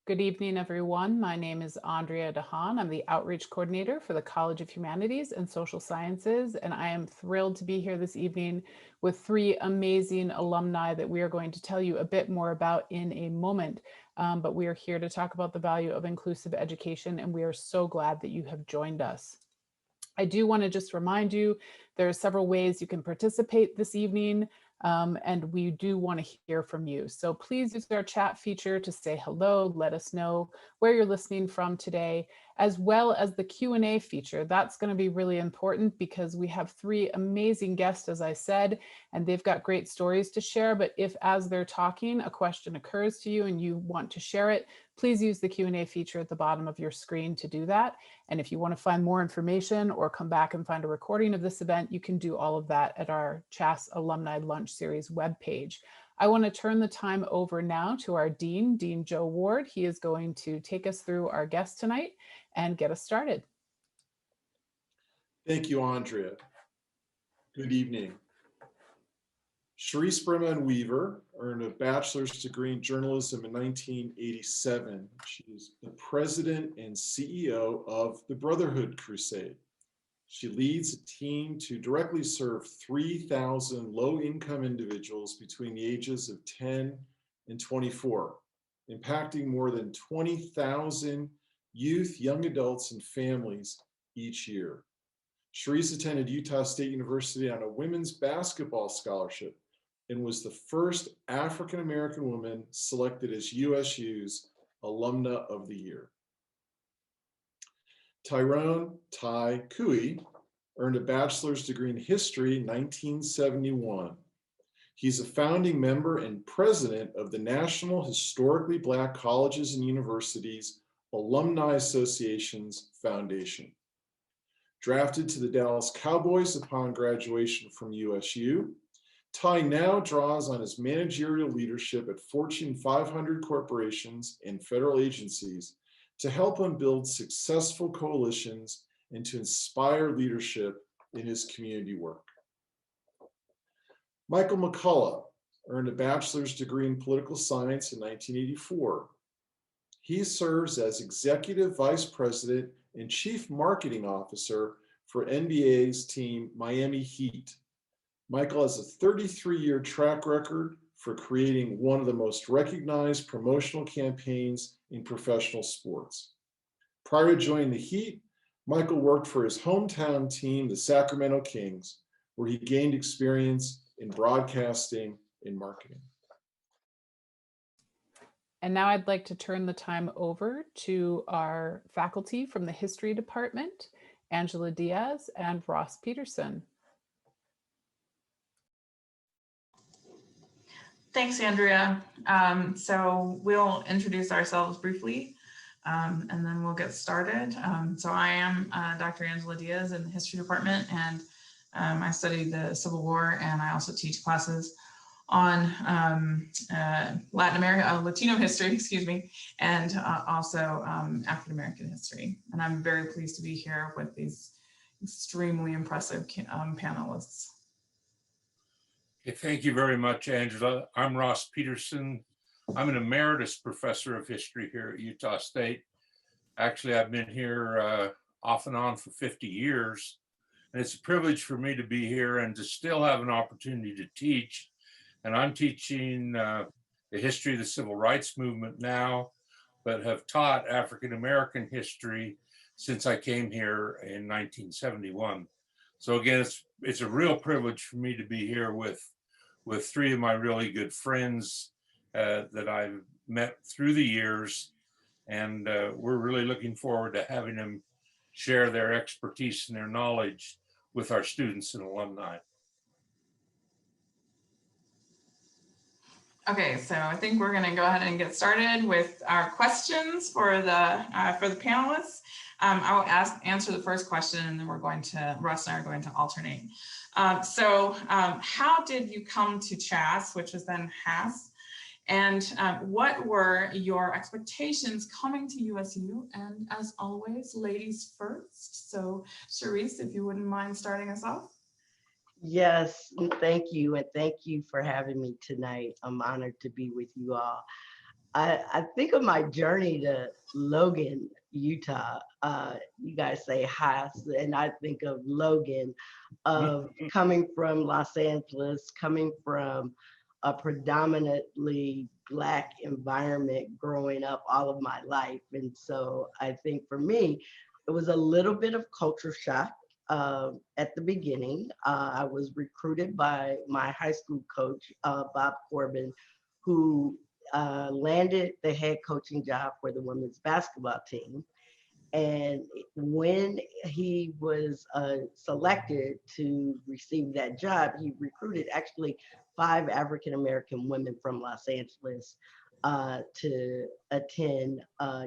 Good evening, everyone. My name is Andrea DeHaan. I'm the Outreach Coordinator for the College of Humanities and Social Sciences, and I am thrilled to be here this evening with three amazing alumni that we are going to tell you a bit more about in a moment. But we are here to talk about the value of inclusive education, and we are so glad that you have joined us. I do want to just remind you, there are several ways you can participate this evening. And we do want to hear from you. So please use our chat feature to say hello, let us know where you're listening from today, as well as the Q&A feature. That's going to be really important because we have three amazing guests, as I said, and they've got great stories to share. But if as they're talking, a question occurs to you and you want to share it, please use the Q&A feature at the bottom of your screen to do that. And if you want to find more information or come back and find a recording of this event, you can do all of that at our CHAS Alumni Lunch Series webpage. I want to turn the time over now to our Dean, Dean Joe Ward. He is going to take us through our guest tonight and get us started. Thank you, Andrea. Good evening. Charisse Bremond Weaver earned a bachelor's degree in journalism in 1987. She is the president and CEO of the Brotherhood Crusade. She leads a team to directly serve 3,000 low-income individuals between the ages of 10 and 24, impacting more than 20,000 youth, young adults, and families each year. Charisse attended Utah State University on a women's basketball scholarship and was the first African-American woman selected as USU's Alumna of the Year. Tyrone Ty Cui earned a bachelor's degree in history in 1971. He's a founding member and president of the National Historically Black Colleges and Universities Alumni Association's Foundation. Drafted to the Dallas Cowboys upon graduation from USU, Ty now draws on his managerial leadership at Fortune 500 corporations and federal agencies to help him build successful coalitions and to inspire leadership in his community work. Michael McCullough earned a bachelor's degree in political science in 1984. He serves as executive vice president and chief marketing officer for NBA's team Miami Heat. Michael has a 33-year track record for creating one of the most recognized promotional campaigns in professional sports. Prior to joining the Heat, Michael worked for his hometown team, the Sacramento Kings, where he gained experience in broadcasting and marketing. And now I'd like to turn the time over to our faculty from the history department, Angela Diaz and Ross Peterson. Thanks, Andrea. So we'll introduce ourselves briefly, and then we'll get started. So I am Dr. Angela Diaz in the history department, and I study the Civil War, and I also teach classes on Latino history, excuse me, and also African American history. And I'm very pleased to be here with these extremely impressive panelists. Okay, thank you very much, Angela. I'm Ross Peterson. I'm an emeritus professor of history here at Utah State. Actually, I've been here off and on for 50 years, and it's a privilege for me to be here and to still have an opportunity to teach. And I'm teaching the history of the civil rights movement now, but have taught African American history since I came here in 1971. So again, it's a real privilege for me to be here with three of my really good friends that I've met through the years. And we're really looking forward to having them share their expertise and their knowledge with our students and alumni. Okay, so I think we're going to go ahead and get started with our questions for the panelists. I will answer the first question, and then Russ and I are going to alternate. So how did you come to CHAS, which was then HAS? And what were your expectations coming to USU? And as always, ladies first. So Charisse, if you wouldn't mind starting us off. Yes, thank you. And thank you for having me tonight. I'm honored to be with you all. I think of my journey to Logan, Utah. You guys say Haas, and I think of Logan, of coming from Los Angeles, coming from a predominantly Black environment growing up all of my life. And so I think for me, it was a little bit of culture shock at the beginning. I was recruited by my high school coach, Bob Corbin, who landed the head coaching job for the women's basketball team. And when he was selected to receive that job, he recruited actually 5 African American women from Los Angeles to attend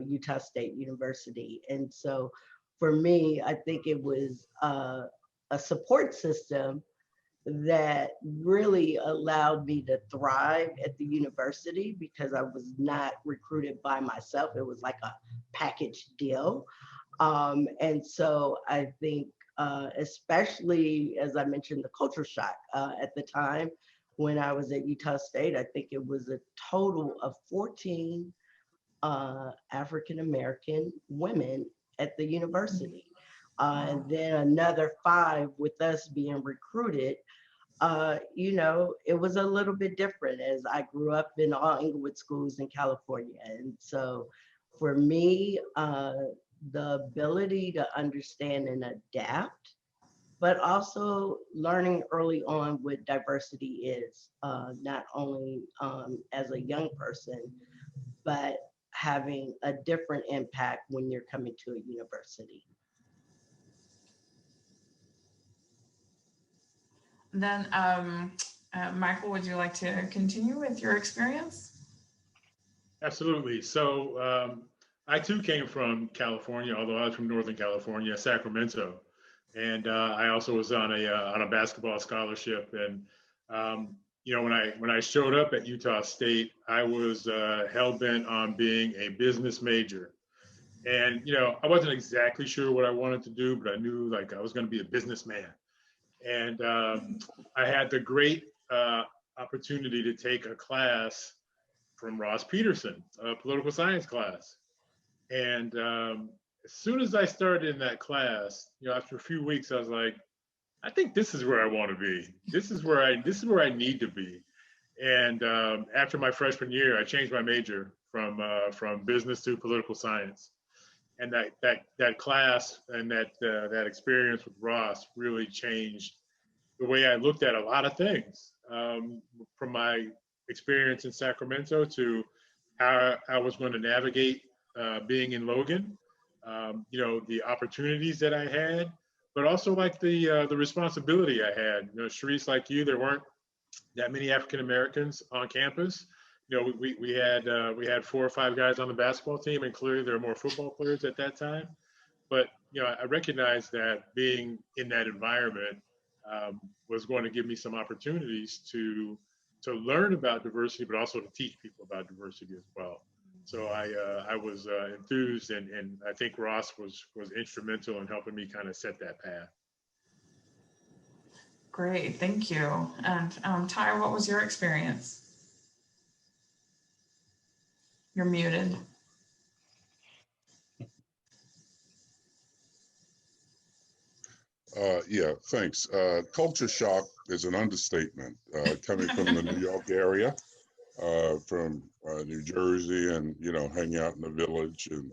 Utah State University. And so for me, I think it was a support system that really allowed me to thrive at the university because I was not recruited by myself. It was like a package deal. And so I think, especially as I mentioned, the culture shock at the time when I was at Utah State, I think it was a total of 14 African-American women at the university. And then another 5 with us being recruited. You know, it was a little bit different as I grew up in all Inglewood schools in California. And so for me, the ability to understand and adapt, but also learning early on what diversity is, not only as a young person, but having a different impact when you're coming to a university. Then, Michael, would you like to continue with your experience? Absolutely. So I too came from California, although I was from Northern California, Sacramento, and I also was on a basketball scholarship. And you know, when I showed up at Utah State, I was hell bent on being a business major. And you know, I wasn't exactly sure what I wanted to do, but I knew like I was going to be a businessman. And I had the great opportunity to take a class from Ross Peterson, a political science class. And as soon as I started in that class, you know, after a few weeks, I was like, I think this is where I want to be. This is where I need to be. And after my freshman year, I changed my major from business to political science. And that class and that experience with Ross really changed the way I looked at a lot of things, from my experience in Sacramento to how I was going to navigate being in Logan, you know, the opportunities that I had, but also like the responsibility I had. You know, Charisse, like you, there weren't that many African Americans on campus. You know, we had 4 or 5 guys on the basketball team, and clearly there were more football players at that time. But you know, I recognized that being in that environment was going to give me some opportunities to learn about diversity, but also to teach people about diversity as well. So I was enthused, and I think Ross was instrumental in helping me kind of set that path. Great, thank you. And Ty, what was your experience? You're muted. Yeah, thanks. Culture shock is an understatement. Coming from the New York area, from New Jersey, and you know, hanging out in the village and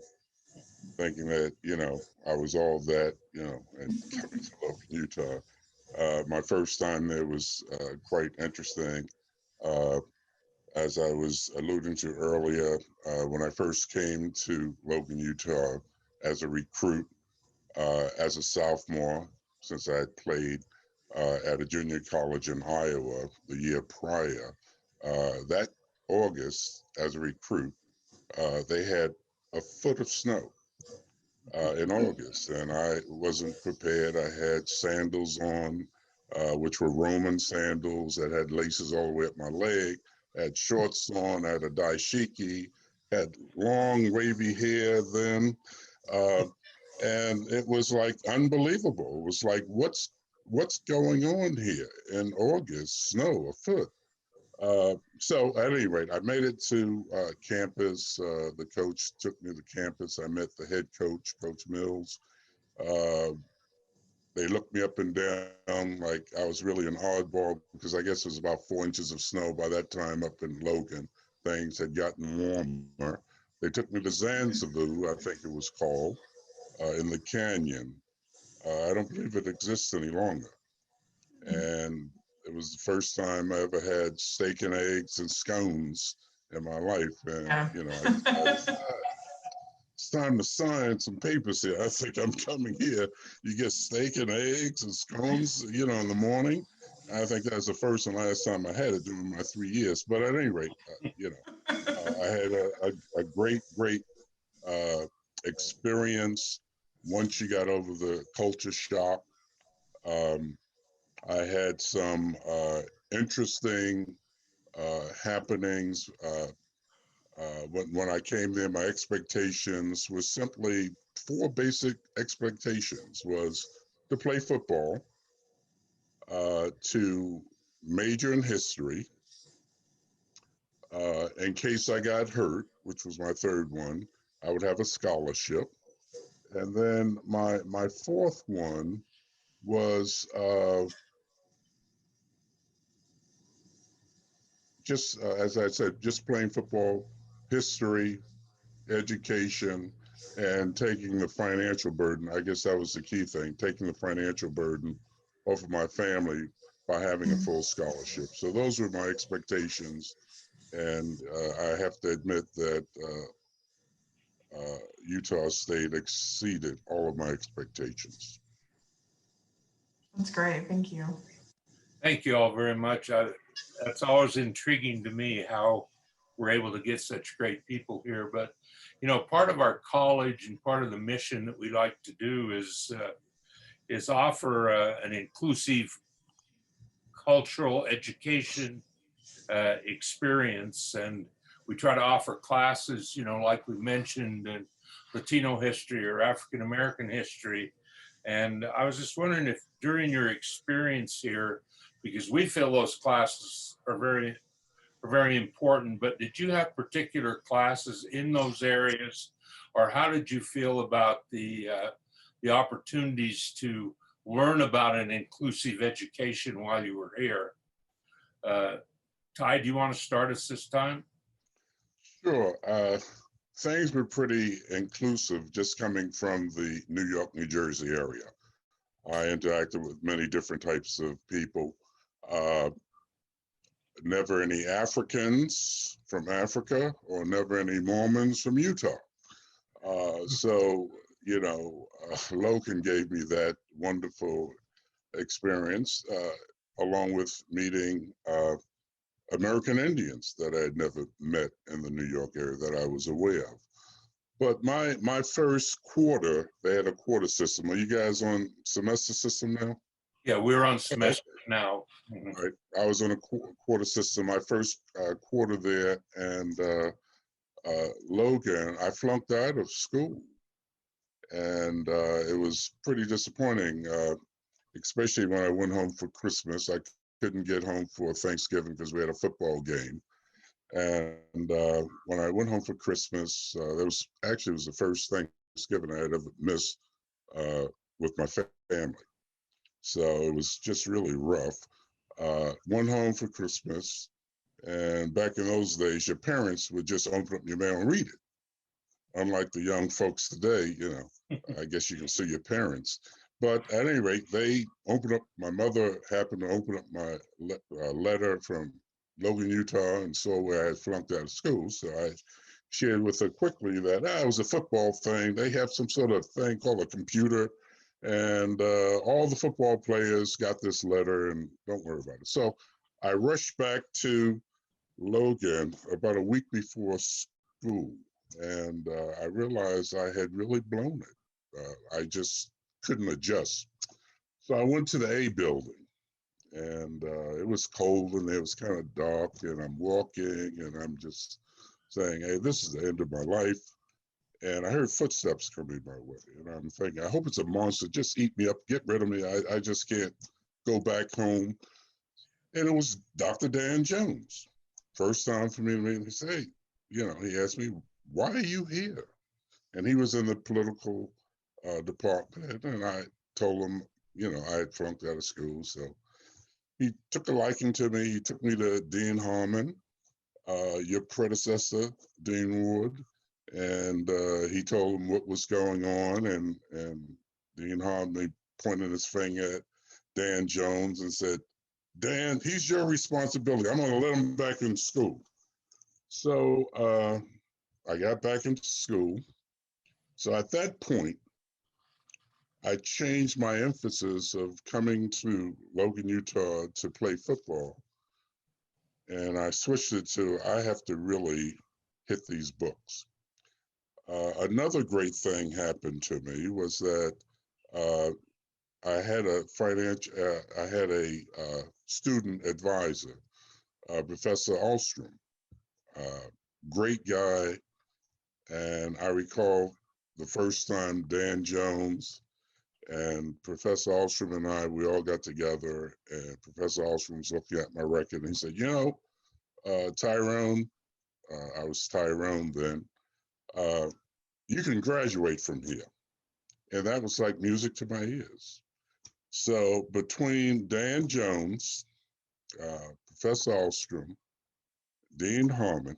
thinking that you know I was all that, you know, and coming to Logan, Utah. My first time there was quite interesting. As I was alluding to earlier, when I first came to Logan, Utah, as a recruit, as a sophomore, since I had played at a junior college in Iowa the year prior, that August, as a recruit, they had a foot of snow in August, and I wasn't prepared. I had sandals on, which were Roman sandals that had laces all the way up my leg, had shorts on, I had a dashiki, had long wavy hair then, and it was like unbelievable. It was like, what's going on here in August? Snow, a foot. So at any rate, I made it to campus. The coach took me to campus. I met the head coach, Coach Mills. They looked me up and down like I was really an oddball because I guess it was about 4 inches of snow by that time up in Logan. Things had gotten warmer. They took me to Zanzibar, I think it was called, in the canyon. I don't believe it exists any longer. And it was the first time I ever had steak and eggs and scones in my life. And, Yeah. you know, it's time to sign some papers here. I think I'm coming here. You get steak and eggs and scones, you know, in the morning. I think that's the first and last time I had it during my 3 years. But at any rate, you know, I had a great experience once you got over the culture shock. I had some interesting happenings. When I came there, my expectations was simply 4 basic expectations: was to play football, to major in history, in case I got hurt, which was my 3rd one, I would have a scholarship. And then my 4th one was just, as I said, just playing football, history, education, and taking the financial burden. I guess that was the key thing, taking the financial burden off of my family by having a full scholarship. So those were my expectations. And I have to admit that Utah State exceeded all of my expectations. That's great. Thank you. Thank you all very much. That's always intriguing to me how we're able to get such great people here. But, you know, part of our college and part of the mission that we like to do is offer an inclusive cultural education experience. And we try to offer classes, you know, like we mentioned, in Latino history or African American history. And I was just wondering if during your experience here, because we feel those classes are very important, but did you have particular classes in those areas, or how did you feel about the opportunities to learn about an inclusive education while you were here? Ty, do you want to start us this time? Sure. Things were pretty inclusive just coming from the New York, New Jersey area. I interacted with many different types of people. Never any Africans from Africa or never any Mormons from Utah. So, you know, Logan gave me that wonderful experience, along with meeting American Indians that I had never met in the New York area that I was aware of. But my first quarter, they had a quarter system. Are you guys on semester system now? Yeah, we're on semester now. All right. I was on a quarter system, my first quarter there, and Logan, I flunked out of school. And it was pretty disappointing, especially when I went home for Christmas. I couldn't get home for Thanksgiving because we had a football game. And when I went home for Christmas, it was the first Thanksgiving I had ever missed with my family. So it was just really rough. Went home for Christmas, and back in those days, your parents would just open up your mail and read it. Unlike the young folks today, you know, I guess you can see your parents. But at any rate, they opened up, my mother happened to open up my letter from Logan, Utah, and saw where I had flunked out of school. So I shared with her quickly that it was a football thing. They have some sort of thing called a computer, and all the football players got this letter, and don't worry about it. So I rushed back to Logan about a week before school, and I realized I had really blown it. I just couldn't adjust. So I went to the A building, and it was cold and it was kind of dark, and I'm walking and I'm just saying, hey, this is the end of my life. And I heard footsteps coming my way, and I'm thinking, I hope it's a monster, just eat me up, get rid of me. I just can't go back home. And it was Dr. Dan Jones. first time for me to meet him, he said, hey, he asked me, why are you here? And he was in the political department, and I told him, I had flunked out of school, so he took a liking to me. He took me to Dean Harmon, your predecessor, Dean Wood, and he told him what was going on, and Dean Harmon pointed his finger at Dan Jones and said, Dan, he's your responsibility. I'm going to let him back in school. So I got back into school. So at that point, I changed my emphasis of coming to Logan, Utah to play football. And I switched it to, I have to really hit these books. Another great thing happened to me was that I had a student advisor, Professor Alstrom, great guy. And I recall the first time Dan Jones and Professor Alstrom and we all got together, and Professor Alstrom was looking at my record and he said, Tyrone, I was Tyrone then, you can graduate from here. And that was like music to my ears. So between Dan Jones, Professor Alstrom, Dean Harmon,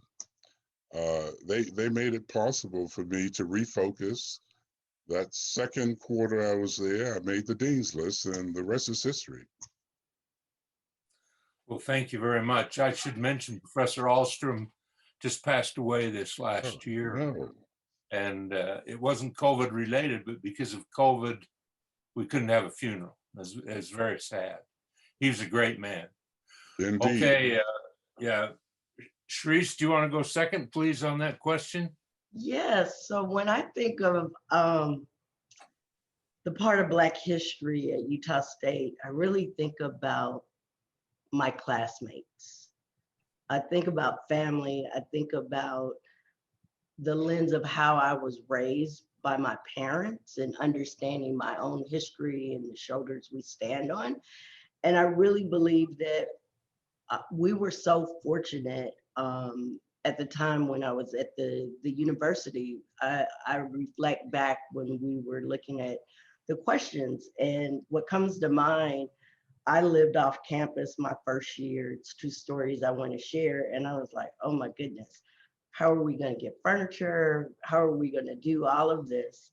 they made it possible for me to refocus. That second quarter I was there, I made the Dean's List, and the rest is history. Well, thank you very much. I should mention Professor Alstrom just passed away this last year. No. And it wasn't COVID related, but because of COVID, we couldn't have a funeral. It's very sad. He was a great man. Indeed. Okay, yeah. Charisse, do you want to go second, please, on that question? Yes. So when I think of the part of Black history at Utah State, I really think about my classmates. I think about family. I think about the lens of how I was raised by my parents and understanding my own history and the shoulders we stand on. And I really believe that we were so fortunate at the time when I was at the university. I reflect back when we were looking at the questions, and what comes to mind, I lived off campus my first year. It's two stories I want to share. And I was like, oh my goodness, how are we going to get furniture? How are we going to do all of this?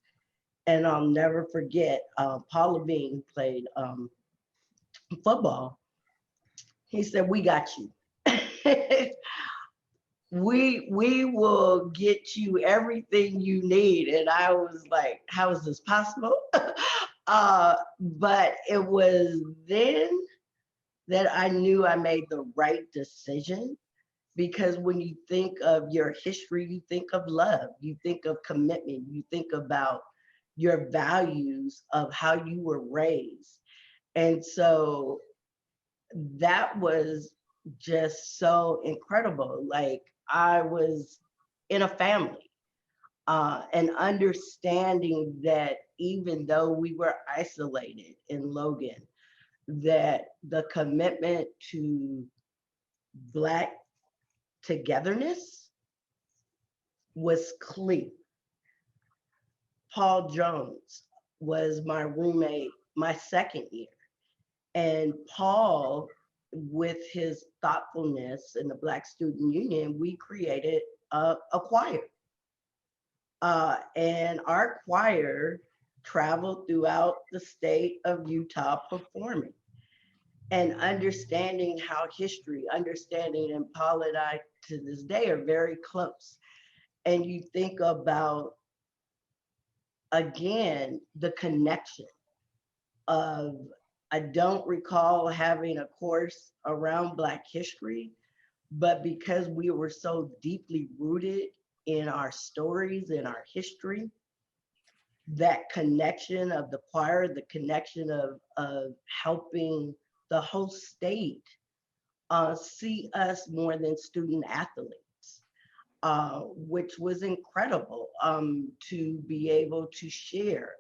And I'll never forget, Paul Levine played football. He said, we got you. we will get you everything you need. And I was like, how is this possible? But it was then that I knew I made the right decision, because when you think of your history, you think of love, you think of commitment, you think about your values of how you were raised. And so that was just so incredible. Like, I was in a family. And understanding that even though we were isolated in Logan, that the commitment to Black togetherness was clear. Paul Jones was my roommate my second year. And Paul, with his thoughtfulness in the Black Student Union, we created a choir. And our choir traveled throughout the state of Utah performing and understanding how history, and Paul and I to this day are very close. And you think about, again, the connection of, I don't recall having a course around Black history, but because we were so deeply rooted in our stories, in our history, that connection of the choir, the connection of helping the whole state see us more than student athletes, which was incredible, to be able to share,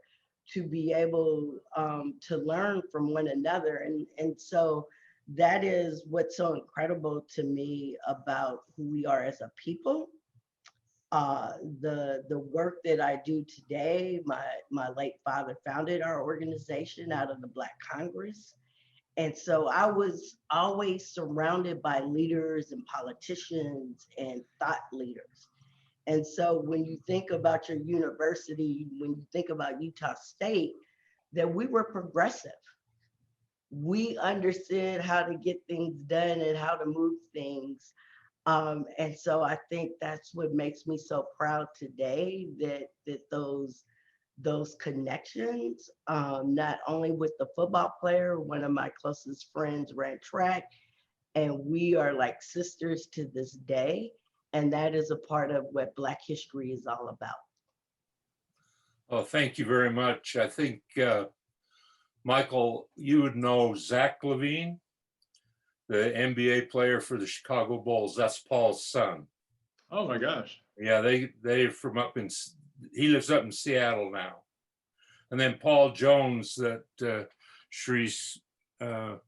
to be able to learn from one another. And so that is what's so incredible to me about who we are as a people. The work that I do today, my late father founded our organization out of the Black Congress. And so I was always surrounded by leaders and politicians and thought leaders. And so when you think about your university, when you think about Utah State, that we were progressive. We understood how to get things done and how to move things. And so I think that's what makes me so proud today, that those connections, not only with the football player, one of my closest friends ran track, and we are like sisters to this day. And that is a part of what Black history is all about. Oh, thank you very much. I think, Michael, you would know Zach Levine, the NBA player for the Chicago Bulls. That's Paul's son. Oh my gosh. Yeah, they're from up in, he lives up in Seattle now. And then Paul Jones that Charisse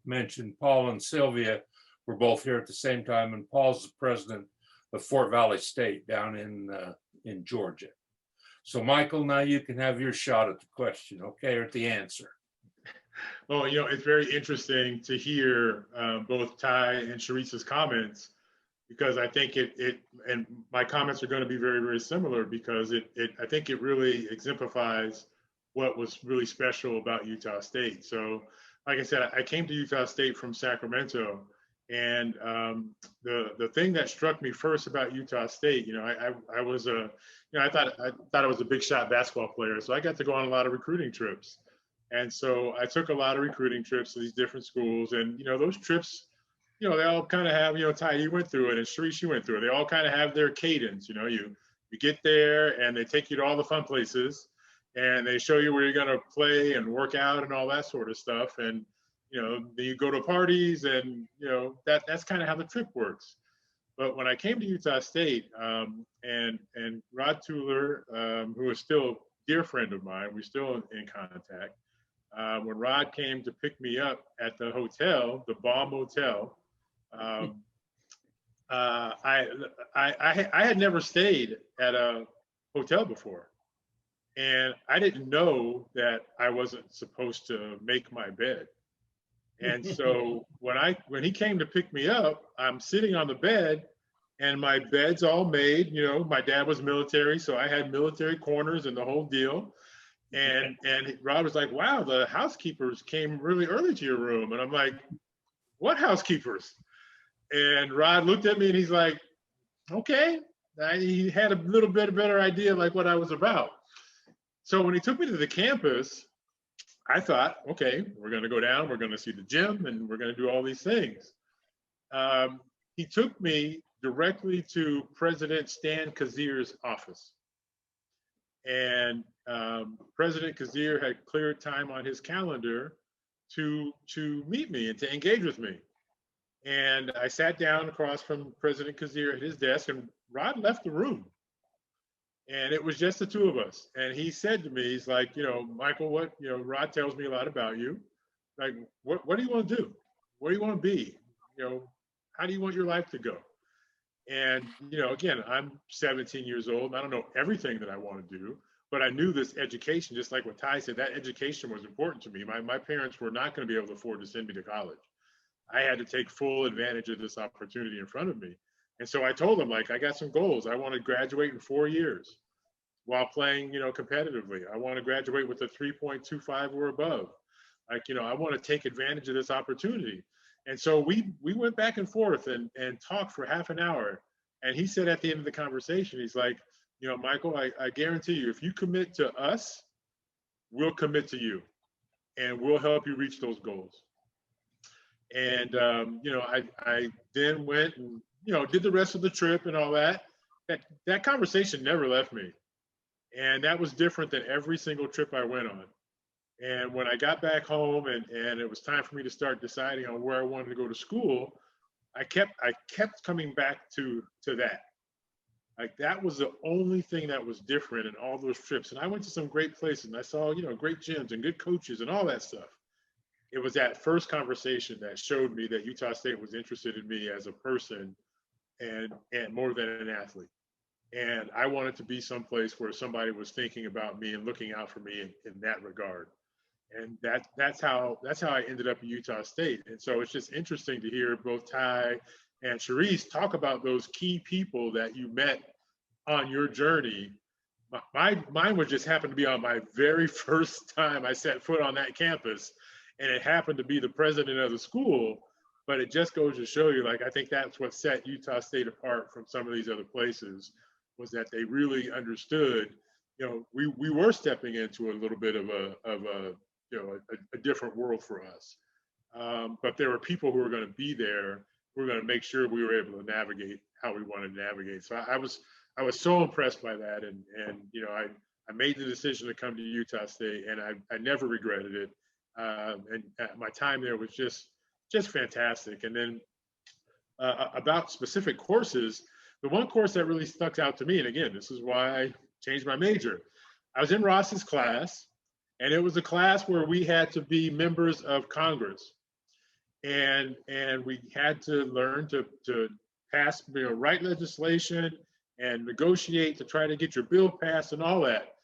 mentioned, Paul and Sylvia were both here at the same time, and Paul's the president of Fort Valley State down in Georgia. So Michael, now you can have your shot at the question, okay, or at the answer. Well, you know, it's very interesting to hear both Ty and Charisse's comments, because I think and my comments are going to be very, very similar, because I think it really exemplifies what was really special about Utah State. So, like I said, I came to Utah State from Sacramento, and the thing that struck me first about Utah State, you know, I was I thought I was a big shot basketball player, so I got to go on a lot of recruiting trips. And so I took a lot of recruiting trips to these different schools, and, you know, those trips, you know, they all kind of have, you know, Ty, you went through it, and Charisse, you went through it. They all kind of have their cadence, you know, you get there and they take you to all the fun places, and they show you where you're going to play and work out and all that sort of stuff. And, you know, then you go to parties, and, you know, that's kind of how the trip works. But when I came to Utah State, and Rod Tuller, who is still a dear friend of mine, we're still in contact. When Rod came to pick me up at the hotel, the Baum Motel, I had never stayed at a hotel before, and I didn't know that I wasn't supposed to make my bed. And so when he came to pick me up, I'm sitting on the bed, and my bed's all made. You know, my dad was military, so I had military corners and the whole deal. And Rod was like, wow, the housekeepers came really early to your room. And I'm like, what housekeepers? And Rod looked at me and he's like, okay. He had a little bit better idea like what I was about. So when he took me to the campus, I thought, okay, we're going to go down, we're going to see the gym, and we're going to do all these things. He took me directly to President Stan Kazir's office. And President Kazir had cleared time on his calendar to meet me and to engage with me. And I sat down across from President Kazir at his desk, and Rod left the room. And it was just the two of us. And he said to me, he's like, you know, Michael, Rod tells me a lot about you. Like, what do you want to do? What do you want to be? You know, how do you want your life to go? And, you know, again, I'm 17 years old, and I don't know everything that I want to do, but I knew this education, just like what Ty said, that education was important to me. My parents were not going to be able to afford to send me to college. I had to take full advantage of this opportunity in front of me. And so I told them, like, I got some goals. I want to graduate in 4 years while playing, you know, competitively. I want to graduate with a 3.25 or above. Like, you know, I want to take advantage of this opportunity. And so we went back and forth and talked for half an hour. And he said at the end of the conversation, he's like, you know, Michael, I guarantee you, if you commit to us, we'll commit to you, and we'll help you reach those goals. And, you know, I then went and, you know, did the rest of the trip and all that. That conversation never left me. And that was different than every single trip I went on. And when I got back home and it was time for me to start deciding on where I wanted to go to school, I kept coming back to that. Like, that was the only thing that was different in all those trips. And I went to some great places, and I saw, you know, great gyms and good coaches and all that stuff. it was that first conversation that showed me that Utah State was interested in me as a person and more than an athlete. And I wanted to be someplace where somebody was thinking about me and looking out for me in that regard. And that's how I ended up at Utah State. And so it's just interesting to hear both Ty and Charisse talk about those key people that you met on your journey. Mine would just happen to be on my very first time I set foot on that campus, and it happened to be the president of the school. But it just goes to show you, like, I think that's what set Utah State apart from some of these other places, was that they really understood, you know, we were stepping into a little bit of a different world for us. But there were people who were going to be there, who were going to make sure we were able to navigate how we wanted to navigate. So I was so impressed by that, and you know, I made the decision to come to Utah State, and I never regretted it. And my time there was just fantastic. And then about specific courses, the one course that really stuck out to me, and again, this is why I changed my major. I was in Ross's class, and it was a class where we had to be members of Congress, and we had to learn to pass, you know, write legislation and negotiate to try to get your bill passed and all that.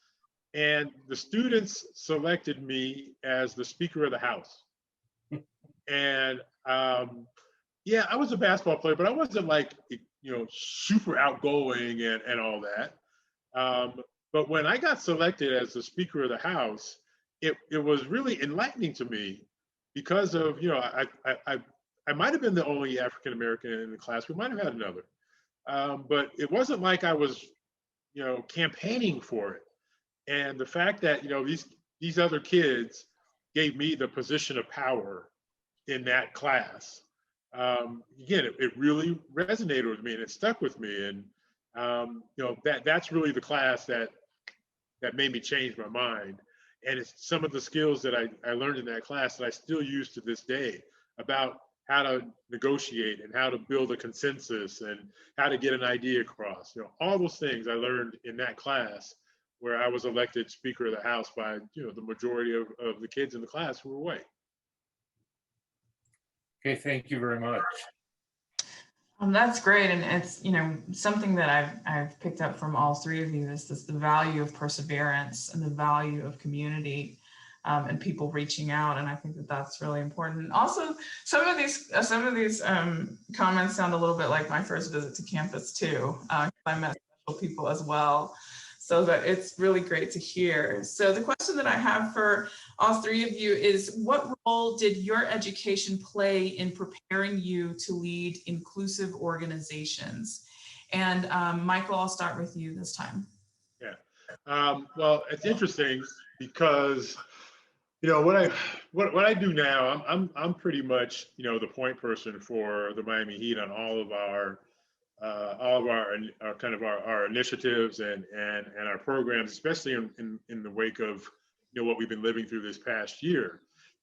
And the students selected me as the Speaker of the House. And yeah, I was a basketball player, but I wasn't like, you know, super outgoing and all that. But when I got selected as the Speaker of the House, it was really enlightening to me because of, you know, I might have been the only African American in the class. We might have had another, but it wasn't like I was, you know, campaigning for it. And the fact that, you know, these other kids gave me the position of power in that class. Again, it really resonated with me, and it stuck with me. And you know, that's really the class that made me change my mind. And it's some of the skills that I learned in that class that I still use to this day, about how to negotiate and how to build a consensus and how to get an idea across. You know, all those things I learned in that class, where I was elected Speaker of the House by, you know, the majority of the kids in the class who were white. Okay, thank you very much. That's great, and it's, you know, something that I've picked up from all three of you is the value of perseverance and the value of community, and people reaching out, and I think that's really important. Also, some of these comments sound a little bit like my first visit to campus too. I met special people as well. So that it's really great to hear. So the question that I have for all three of you is, what role did your education play in preparing you to lead inclusive organizations? And Michael, I'll start with you this time. Yeah, well, it's interesting because, you know, what I do now, I'm pretty much, you know, the point person for the Miami Heat on all of our kind of our initiatives and our programs, especially in the wake of, you know, what we've been living through this past year.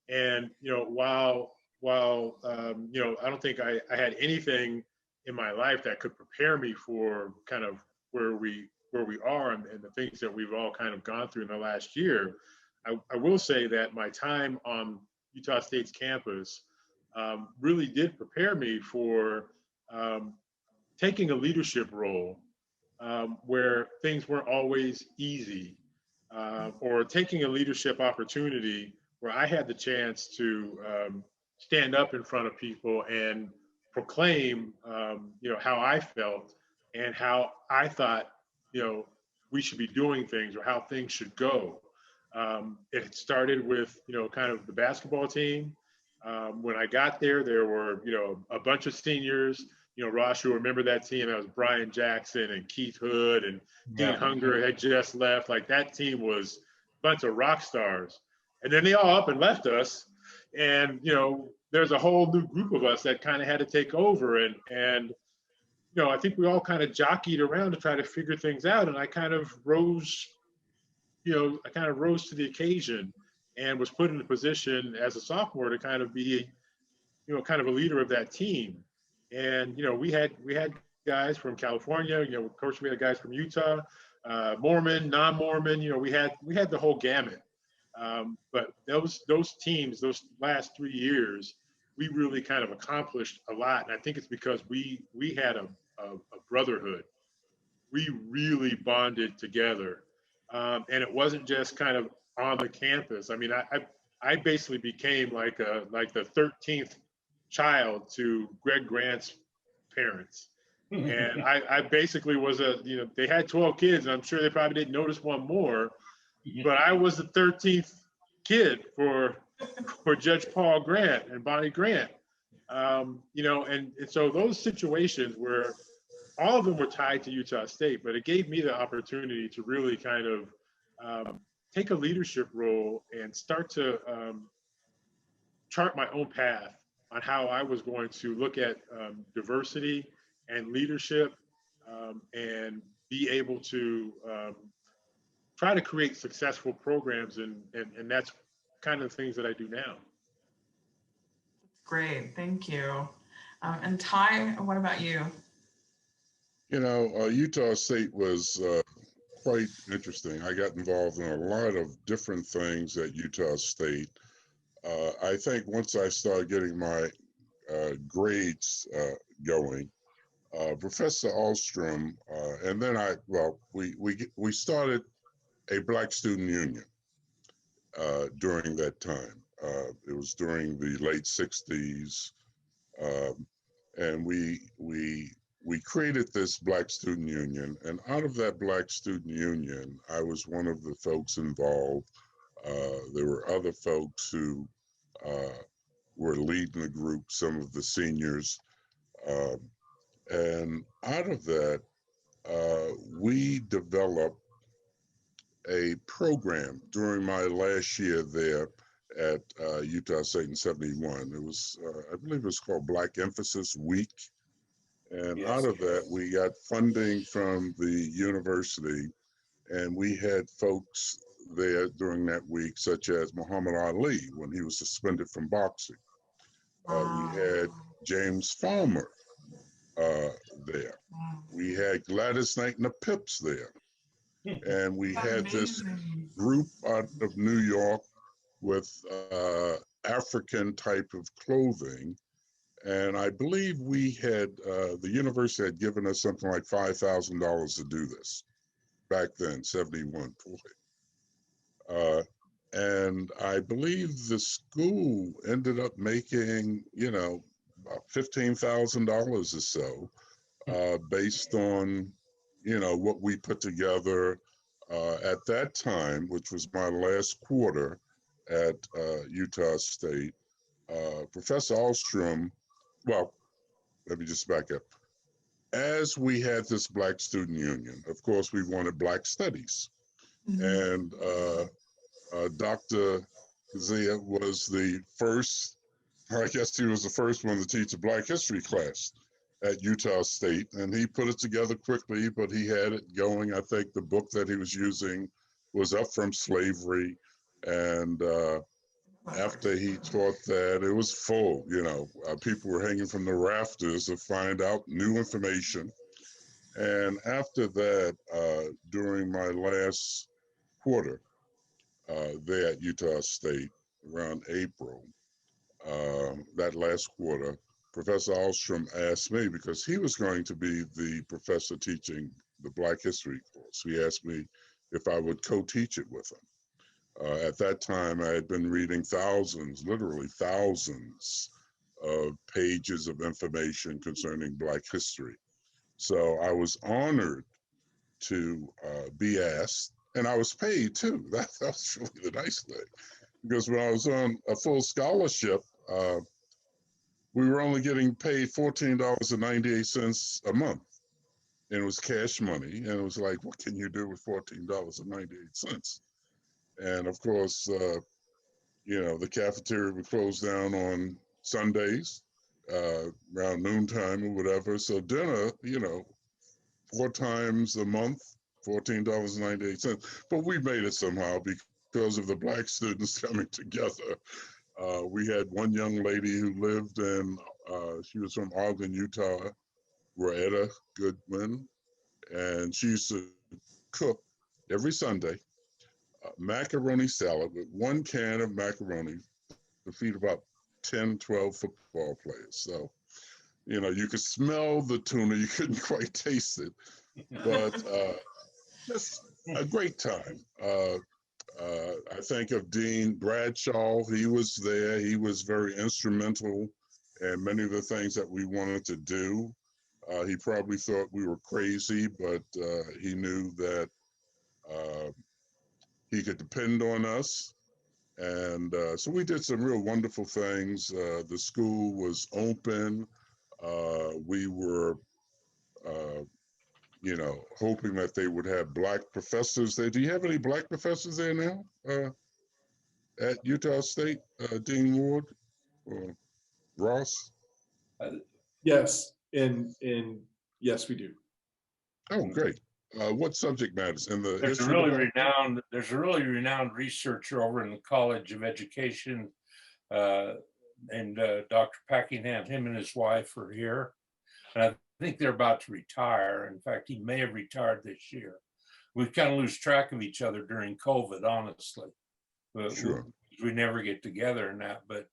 And, you know, while you know, I don't think I had anything in my life that could prepare me for kind of where we are and the things that we've all kind of gone through in the last year, I will say that my time on Utah State's campus really did prepare me for taking a leadership role where things weren't always easy, or taking a leadership opportunity where I had the chance to stand up in front of people and proclaim, you know, how I felt and how I thought, you know, we should be doing things or how things should go. It started with, you know, kind of the basketball team. When I got there were, you know, a bunch of seniors. You know, Ross, you'll remember that team. That was Brian Jackson and Keith Hood and Dean Hunger had just left. Like, that team was a bunch of rock stars. And then they all up and left us. And, you know, there's a whole new group of us that kind of had to take over. And you know, I think we all kind of jockeyed around to try to figure things out. And I kind of rose, you know, to the occasion and was put in a position as a sophomore to kind of be, you know, kind of a leader of that team. And, you know, we had guys from California, you know, of course we had guys from Utah, Mormon, non-Mormon, you know, we had the whole gamut. But those teams, those last 3 years, we really kind of accomplished a lot. And I think it's because we had a brotherhood. We really bonded together. And it wasn't just kind of on the campus. I mean, I basically became like the 13th child to Greg Grant's parents. And I basically was they had 12 kids, and I'm sure they probably didn't notice one more, but I was the 13th kid for Judge Paul Grant and Bonnie Grant. And so those situations where all of them were tied to Utah State, but it gave me the opportunity to really kind of take a leadership role and start to chart my own path on how I was going to look at diversity and leadership, and be able to try to create successful programs, and that's kind of the things that I do now. Great, thank you. And Ty, what about you? Utah State was quite interesting. I got involved in a lot of different things at Utah State. I think once I started getting my grades going, Professor Alstrom, and then we started a Black Student Union during that time. It was during the late 60s, and we created this Black Student Union, and out of that Black Student Union, I was one of the folks involved. There were other folks who were leading the group, some of the seniors. And out of that, we developed a program during my last year there at Utah State in '71. It was, I believe it was called Black Emphasis Week. And Yes. out of that, we got funding from the university, and we had folks there during that week, such as Muhammad Ali when he was suspended from boxing. We had James Farmer there. We had Gladys Knight and the Pips there. And we had this group out of New York with African type of clothing. And I believe we had, the university had given us something like $5,000 to do this back then, 71. And I believe the school ended up making, about $15,000 or so, based on, what we put together at that time, which was my last quarter at Utah State. Professor Alstrom, well, let me just back up. As we had this Black Student Union, of course, we wanted Black Studies. And Dr. Zia was the first, I guess he was the first one to teach a Black history class at Utah State. And he put it together quickly, but he had it going. I think the book that he was using was Up From Slavery. And after he taught that, it was full, people were hanging from the rafters to find out new information. And after that, during my last quarter there at Utah State, around April, that last quarter, Professor Alstrom asked me, because he was going to be the professor teaching the Black History course, he asked me if I would co-teach it with him. At that time, I had been reading thousands, literally thousands of pages of information concerning Black history. So I was honored to be asked, and I was paid too. That was really the nice thing, because when I was on a full scholarship, we were only getting paid $14.98 a month. And it was cash money. And it was like, what can you do with $14.98? And of course, the cafeteria would close down on Sundays, around noontime or whatever. So dinner, 4 times a month, $14.98. But we made it somehow because of the Black students coming together. We had one young lady who lived in, she was from Ogden, Utah, Roetta Goodwin, and she used to cook every Sunday macaroni salad with 1 can of macaroni to feed about 10, 12 football players. So, you know, you could smell the tuna, you couldn't quite taste it, but just a great time. I think of Dean Bradshaw. He was there. He was very instrumental in many of the things that we wanted to do. He probably thought we were crazy, but he knew that he could depend on us. And so we did some real wonderful things. The school was open. We were, you know, hoping that they would have Black professors there. Do you have any Black professors there now at Utah State, Dean Ward or Ross? Yes, and yes, we do. Oh, great. What subject matters in the There's a history really department? renowned researcher over in the College of Education, and Dr. Packingham. Him and his wife are here, and I think they're about to retire. In fact, he may have retired this year. We kind of lose track of each other during COVID, honestly. But Sure. we never get together in that. But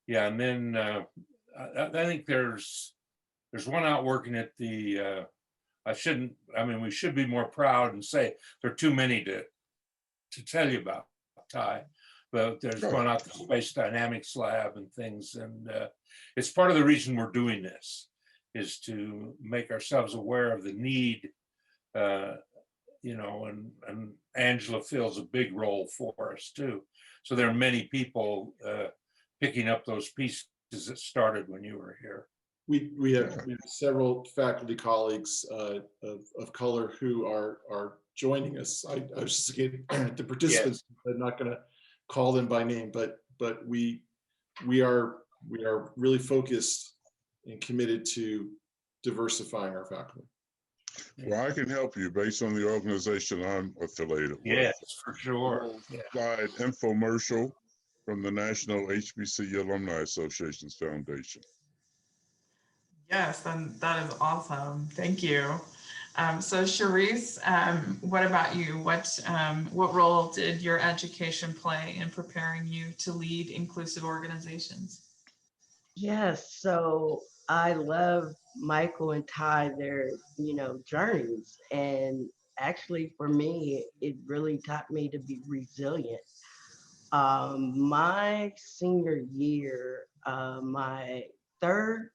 yeah, and then I think there's one out working at the. We should be more proud and say there are too many to tell you about, Ty, but there's one out the Space Dynamics Lab and things. And it's part of the reason we're doing this is to make ourselves aware of the need, you know, and Angela fills a big role for us too. So there are many people picking up those pieces that started when you were here. We have several faculty colleagues of color who are joining us. I was just getting the participants. Yes. I'm not going to call them by name, but we are really focused and committed to diversifying our faculty. Well, I can help you based on the organization I'm affiliated with. Yes, for sure. Slide infomercial from the National HBCU Alumni Association's Foundation. Yes, then that is awesome. Thank you. So Charisse, what about you? What role did your education play in preparing you to lead inclusive organizations? Yes, so I love Michael and Ty, their, you know, journeys. And actually for me, it really taught me to be resilient. My senior year, my third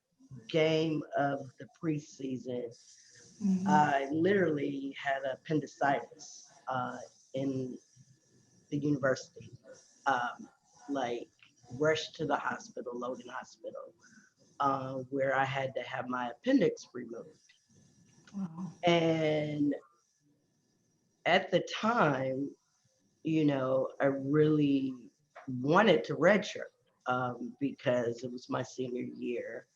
game of the preseason, I literally had appendicitis in the university, like rushed to the hospital, Logan Hospital, where I had to have my appendix removed. Wow. And at the time, you know, I really wanted to redshirt because it was my senior year.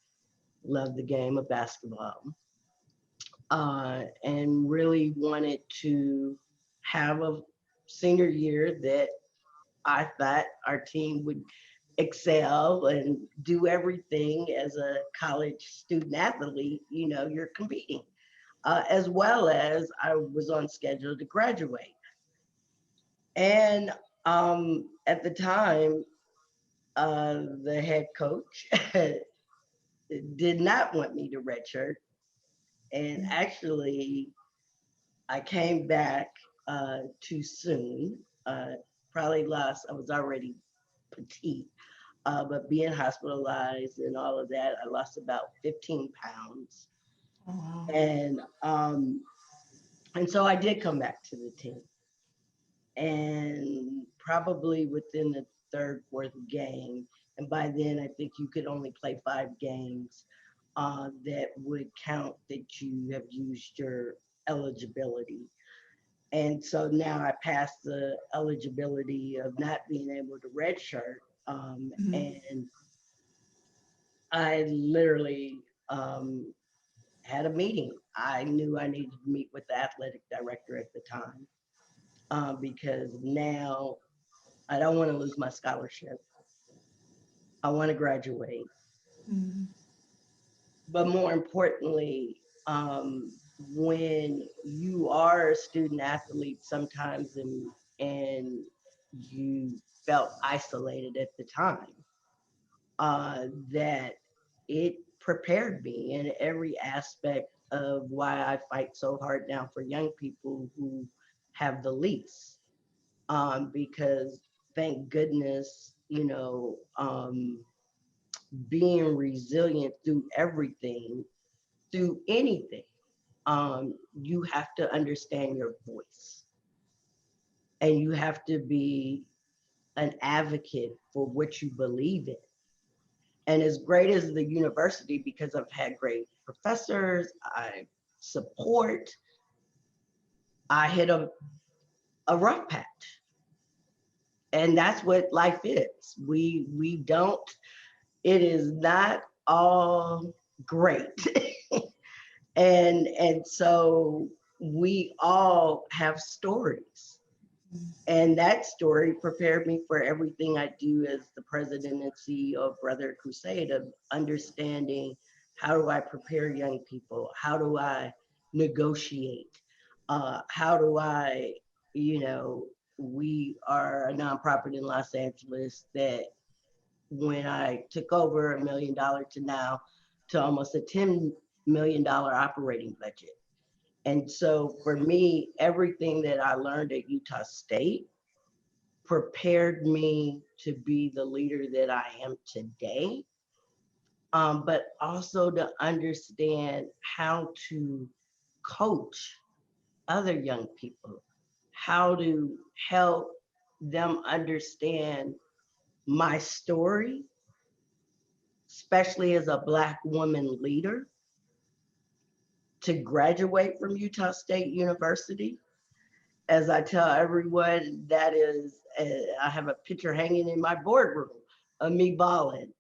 Loved the game of basketball, and really wanted to have a senior year that I thought our team would excel and do everything as a college student athlete. You know, you're competing, as well as I was on schedule to graduate. And at the time, the head coach did not want me to redshirt. And actually, I came back too soon. Probably lost, I was already petite, but being hospitalized and all of that, I lost about 15 pounds. Oh, wow. And so I did come back to the team. And probably within the third, fourth game, and by then I think you could only play 5 games, that would count that you have used your eligibility. And so now I passed the eligibility of not being able to redshirt, and I literally had a meeting. I knew I needed to meet with the athletic director at the time, because now I don't want to lose my scholarship. I want to graduate. But more importantly, when you are a student athlete, sometimes and you felt isolated at the time, that it prepared me in every aspect of why I fight so hard now for young people who have the least. Because thank goodness, being resilient through everything, through anything, you have to understand your voice, and you have to be an advocate for what you believe in. And as great as the university, because I've had great professors, I hit a rough patch. And that's what life is. We don't, it is not all great. and so we all have stories. And that story prepared me for everything I do as the president and CEO of Brotherhood Crusade, of understanding how do I prepare young people? How do I negotiate? How do I, we are a nonprofit in Los Angeles that when I took over $1 million to now to almost a $10 million operating budget. And so for me, everything that I learned at Utah State prepared me to be the leader that I am today, but also to understand how to coach other young people, how to help them understand my story, especially as a Black woman leader, to graduate from Utah State University. As I tell everyone, that is, I have a picture hanging in my boardroom of me balling.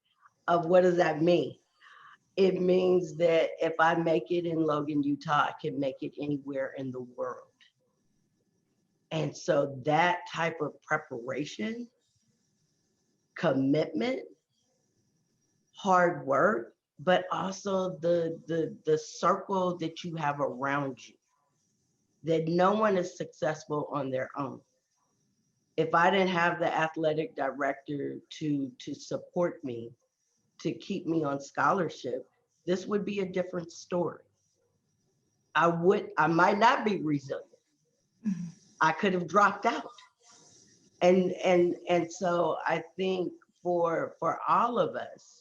Of what does that mean? It means that if I make it in Logan, Utah, I can make it anywhere in the world. And so that type of preparation, commitment, hard work, but also the circle that you have around you, that no one is successful on their own. If I didn't have the athletic director to support me, to keep me on scholarship, this would be a different story. I might not be resilient. I could have dropped out. And so I think for all of us,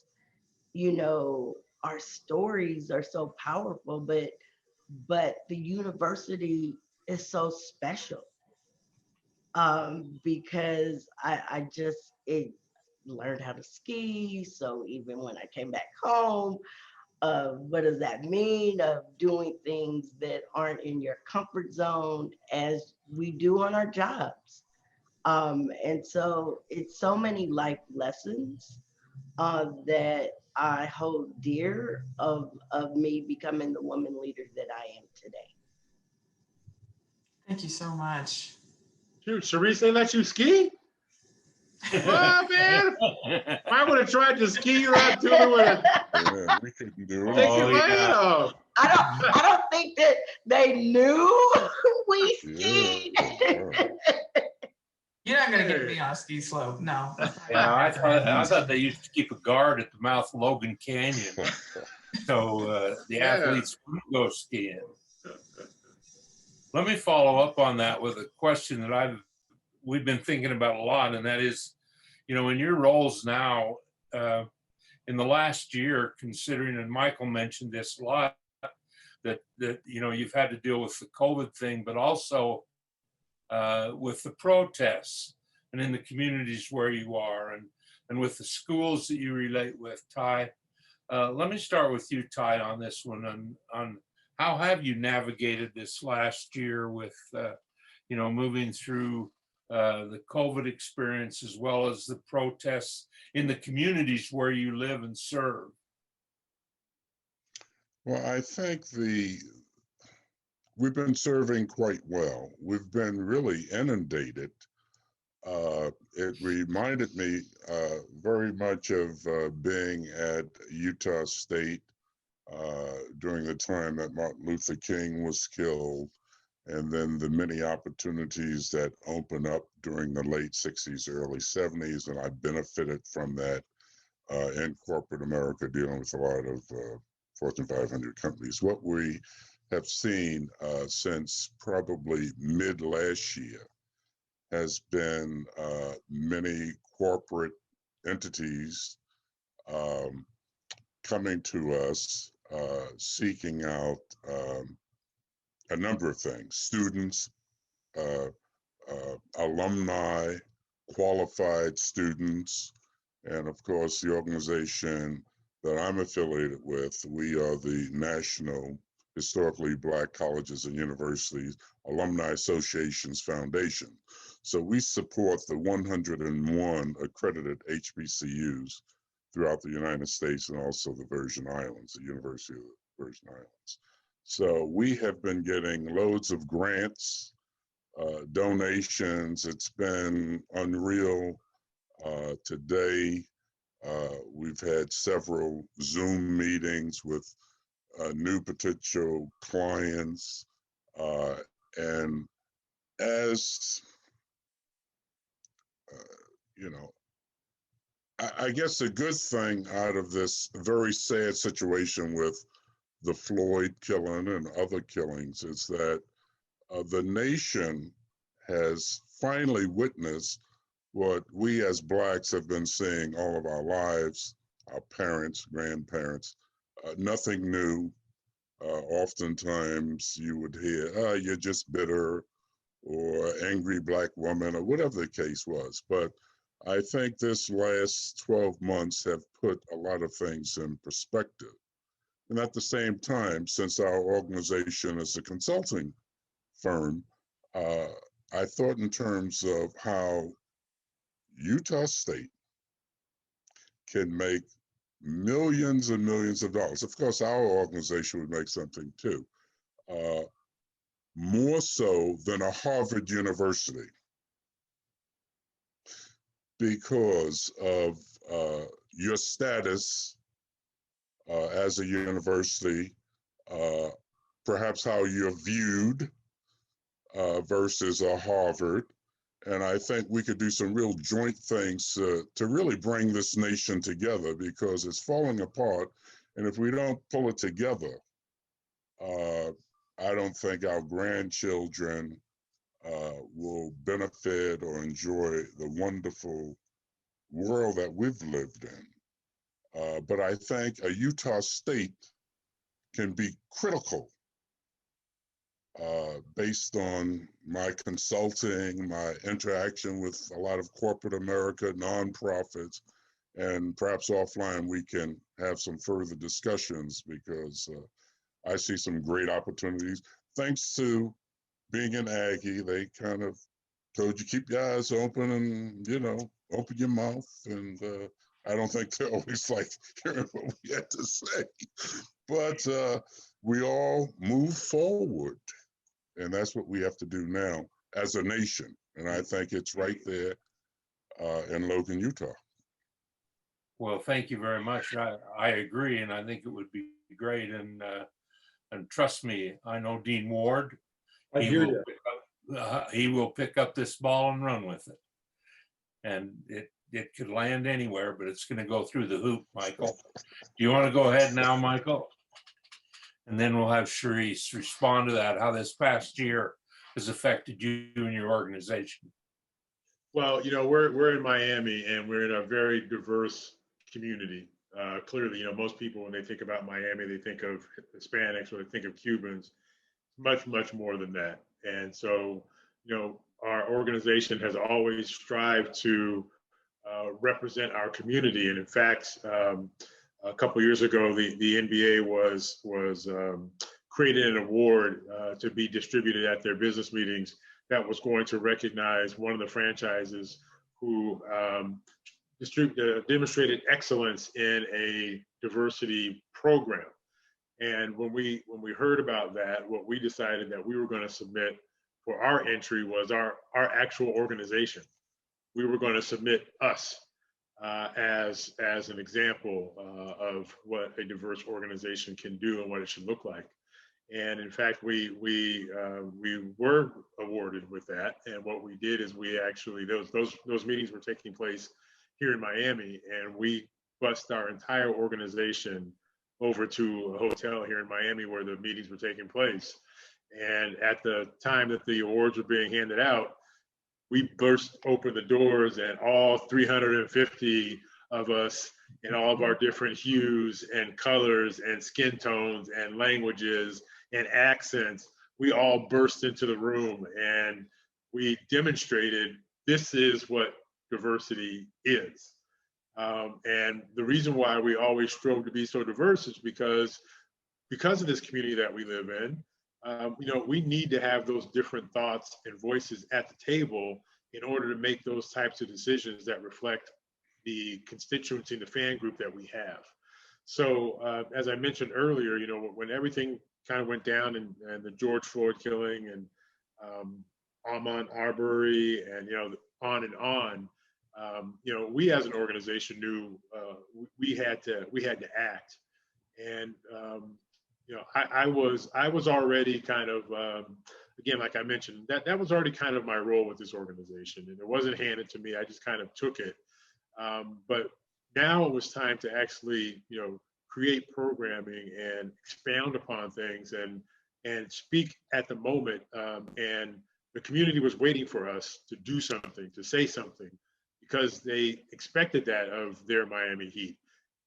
our stories are so powerful, but the university is so special, because I learned how to ski. So even when I came back home, what does that mean of doing things that aren't in your comfort zone, as we do on our jobs? And so it's so many life lessons that I hold dear of me becoming the woman leader that I am today. Thank you so much. Shoot, Charisse, they let you ski? Well, man, I would have tried to ski around too. Yeah, we couldn't do it. Take your man off. I don't think that they knew we skied. Yeah. You're not gonna get me on a ski slope, no. Yeah, I thought they used to keep a guard at the mouth of Logan Canyon, so the athletes wouldn't go skiing. Let me follow up on that with a question that we've been thinking about a lot, and that is, in your roles now, in the last year, considering, and Michael mentioned this a lot, that you've had to deal with the COVID thing, but also with the protests and in the communities where you are, and with the schools that you relate with. Ty, let me start with you, Ty, on this one, on how have you navigated this last year with, moving through the COVID experience, as well as the protests in the communities where you live and serve? Well, I think we've been serving quite well. We've been really inundated. It reminded me very much of being at Utah State during the time that Martin Luther King was killed, and then the many opportunities that opened up during the late 60s, early 70s, and I benefited from that in corporate America, dealing with a lot of Fortune 500 companies. What we have seen since probably mid last year has been many corporate entities coming to us, seeking out a number of things: students, alumni, qualified students, and of course the organization that I'm affiliated with. We are the National Historically Black Colleges and Universities Alumni Association's Foundation. So we support the 101 accredited HBCUs throughout the United States and also the Virgin Islands, the University of the Virgin Islands. So we have been getting loads of grants, donations. It's been unreal. Today, we've had several Zoom meetings with new potential clients. And as, you know, I guess a good thing out of this very sad situation with the Floyd killing and other killings is that the nation has finally witnessed what we as Blacks have been seeing all of our lives, our parents, grandparents, nothing new. Oftentimes you would hear, oh, you're just bitter, or angry Black woman, or whatever the case was. But I think this last 12 months have put a lot of things in perspective. And at the same time, since our organization is a consulting firm, I thought in terms of how Utah State can make millions and millions of dollars. Of course, our organization would make something too, more so than a Harvard University, because of your status as a university, perhaps how you're viewed versus a Harvard. And I think we could do some real joint things to really bring this nation together, because it's falling apart. And if we don't pull it together, I don't think our grandchildren will benefit or enjoy the wonderful world that we've lived in. But I think a Utah State can be critical based on my consulting, my interaction with a lot of corporate America, nonprofits, and perhaps offline we can have some further discussions, because I see some great opportunities. Thanks to being an Aggie, they kind of told you keep your eyes open and, you know, open your mouth. And I don't think they always like hearing what we had to say, but we all move forward. And that's what we have to do now as a nation. And I think it's right there in Logan, Utah. Well, thank you very much. I agree, and I think it would be great. And trust me, I know Dean Ward. I hear you. He will pick up this ball and run with it. And it could land anywhere, but it's going to go through the hoop, Michael. Do you want to go ahead now, Michael? And then we'll have Charisse respond to that, how this past year has affected you and your organization. Well, you know, we're in Miami, and we're in a very diverse community. Clearly, you know, most people, when they think about Miami, they think of Hispanics or they think of Cubans. Much, much more than that. And so, you know, our organization has always strived to represent our community. And in fact, a couple of years ago, the NBA was created an award to be distributed at their business meetings that was going to recognize one of the franchises who demonstrated excellence in a diversity program. And when we heard about that, what we decided that we were going to submit for our entry was our actual organization. We were going to submit us as an example of what a diverse organization can do and what it should look like. And in fact, we were awarded with that. And what we did is we actually, those meetings were taking place here in Miami, and we bussed our entire organization over to a hotel here in Miami where the meetings were taking place. And at the time that the awards were being handed out, we burst open the doors, and all 350 of us in all of our different hues and colors and skin tones and languages and accents, we all burst into the room, and we demonstrated this is what diversity is. And the reason why we always strove to be so diverse is because of this community that we live in. We need to have those different thoughts and voices at the table in order to make those types of decisions that reflect the constituency and the fan group that we have. So as I mentioned earlier, when everything kind of went down and the George Floyd killing and Ahmaud Arbery and on and on, we as an organization knew we had to act. And I was already kind of again, like I mentioned, that was already kind of my role with this organization, and it wasn't handed to me. I just kind of took it. But now it was time to actually, create programming and expound upon things and speak at the moment. And the community was waiting for us to do something, to say something, because they expected that of their Miami Heat.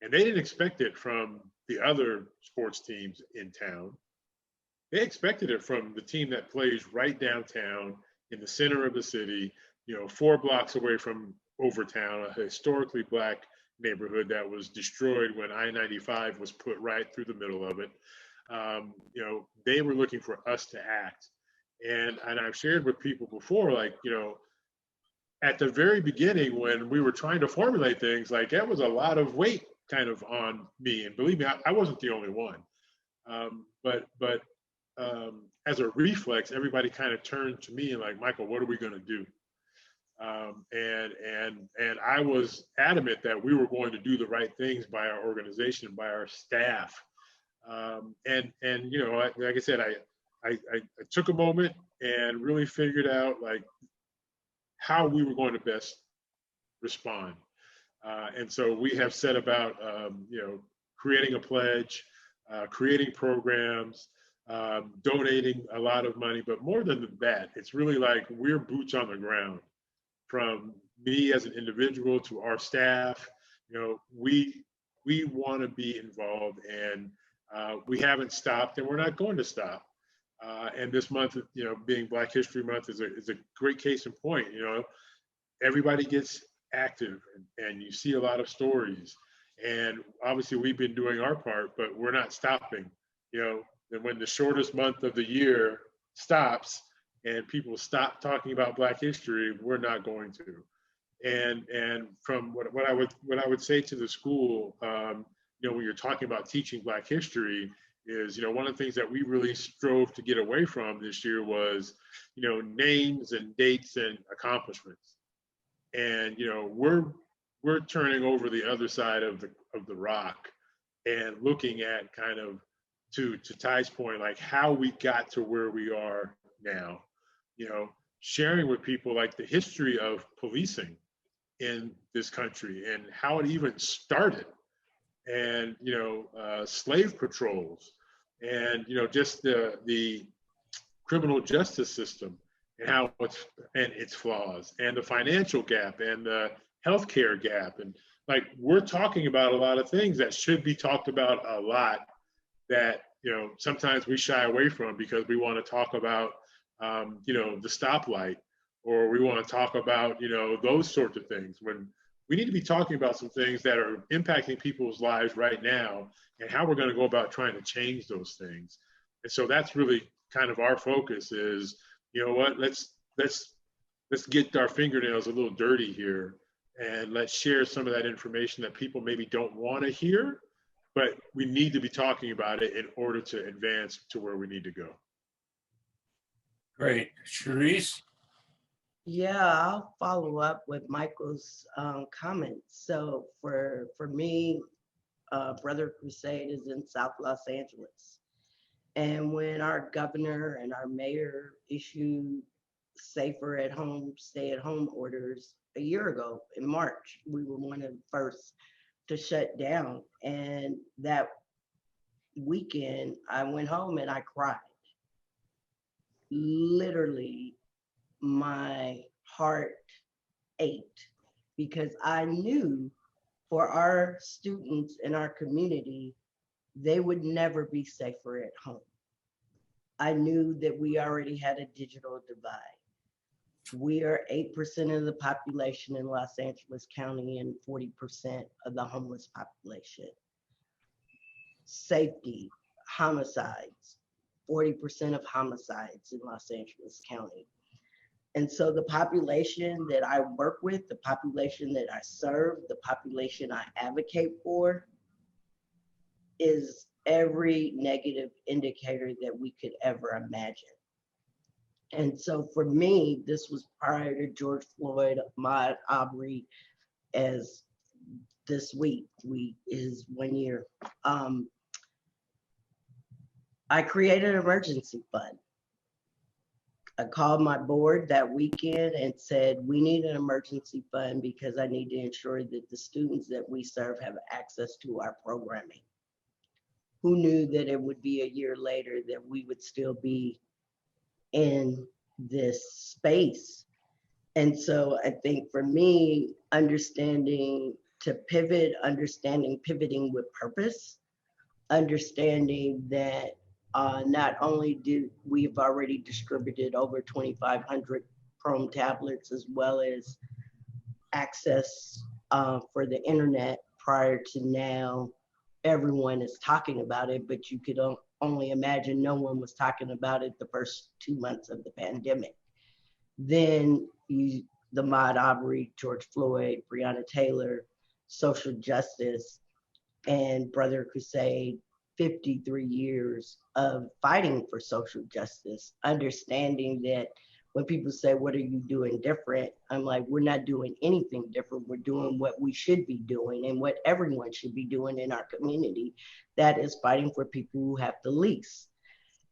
And they didn't expect it from the other sports teams in town. They expected it from the team that plays right downtown in the center of the city, 4 blocks away from Overtown, a historically Black neighborhood that was destroyed when I-95 was put right through the middle of it. They were looking for us to act. And I've shared with people before, like, at the very beginning when we were trying to formulate things, like that was a lot of weight kind of on me. And believe me, I wasn't the only one. But as a reflex, everybody kind of turned to me and like, Michael, what are we going to do? And I was adamant that we were going to do the right things by our organization, by our staff. Like I said, I took a moment and really figured out like how we were going to best respond. And so we have set about, creating a pledge, creating programs, donating a lot of money, but more than that, it's really like we're boots on the ground. From me as an individual to our staff, we want to be involved, and we haven't stopped, and we're not going to stop. And this month, being Black History Month is a great case in point. Everybody gets active, and you see a lot of stories, and obviously we've been doing our part, but we're not stopping. And when the shortest month of the year stops, and people stop talking about Black history, we're not going to. And from what I would say to the school, when you're talking about teaching Black history, is one of the things that we really strove to get away from this year was names and dates and accomplishments. And we're turning over the other side of the rock and looking at kind of to Ty's point, like how we got to where we are now. Sharing with people like the history of policing in this country and how it even started, and slave patrols, and just the criminal justice system and how its flaws, and the financial gap, and the healthcare gap, and like we're talking about a lot of things that should be talked about a lot that sometimes we shy away from because we want to talk about the stoplight, or we want to talk about, those sorts of things, when we need to be talking about some things that are impacting people's lives right now and how we're going to go about trying to change those things. And so that's really kind of our focus is, let's get our fingernails a little dirty here, and let's share some of that information that people maybe don't want to hear, but we need to be talking about it in order to advance to where we need to go. Great. Charisse? Yeah, I'll follow up with Michael's comments. So for me, Brother Crusade is in South Los Angeles. And when our governor and our mayor issued safer at home, stay at home orders a year ago in March, we were one of the first to shut down. And that weekend, I went home and I cried. Literally, my heart ached because I knew for our students in our community, they would never be safer at home. I knew that we already had a digital divide. We are 8% of the population in Los Angeles County and 40% of the homeless population. Safety, homicides, 40% of homicides in Los Angeles County. And so the population that I work with, the population that I serve, the population I advocate for is every negative indicator that we could ever imagine. And so for me, this was prior to George Floyd, Ahmaud Arbery, as this week is 1 year. I created an emergency fund. I called my board that weekend and said, we need an emergency fund because I need to ensure that the students that we serve have access to our programming. Who knew that it would be a year later that we would still be in this space? And so I think for me, understanding to pivot, understanding pivoting with purpose, understanding that not only do we've already distributed over 2,500 Chrome tablets as well as access for the internet prior to now, everyone is talking about it, but you could only imagine no one was talking about it the first 2 months of the pandemic. Then the Ahmaud Arbery, George Floyd, Breonna Taylor, social justice, and Brotherhood Crusade, 53 years of fighting for social justice, understanding that when people say, what are you doing different? I'm like, we're not doing anything different. We're doing what we should be doing and what everyone should be doing in our community. That is fighting for people who have the least.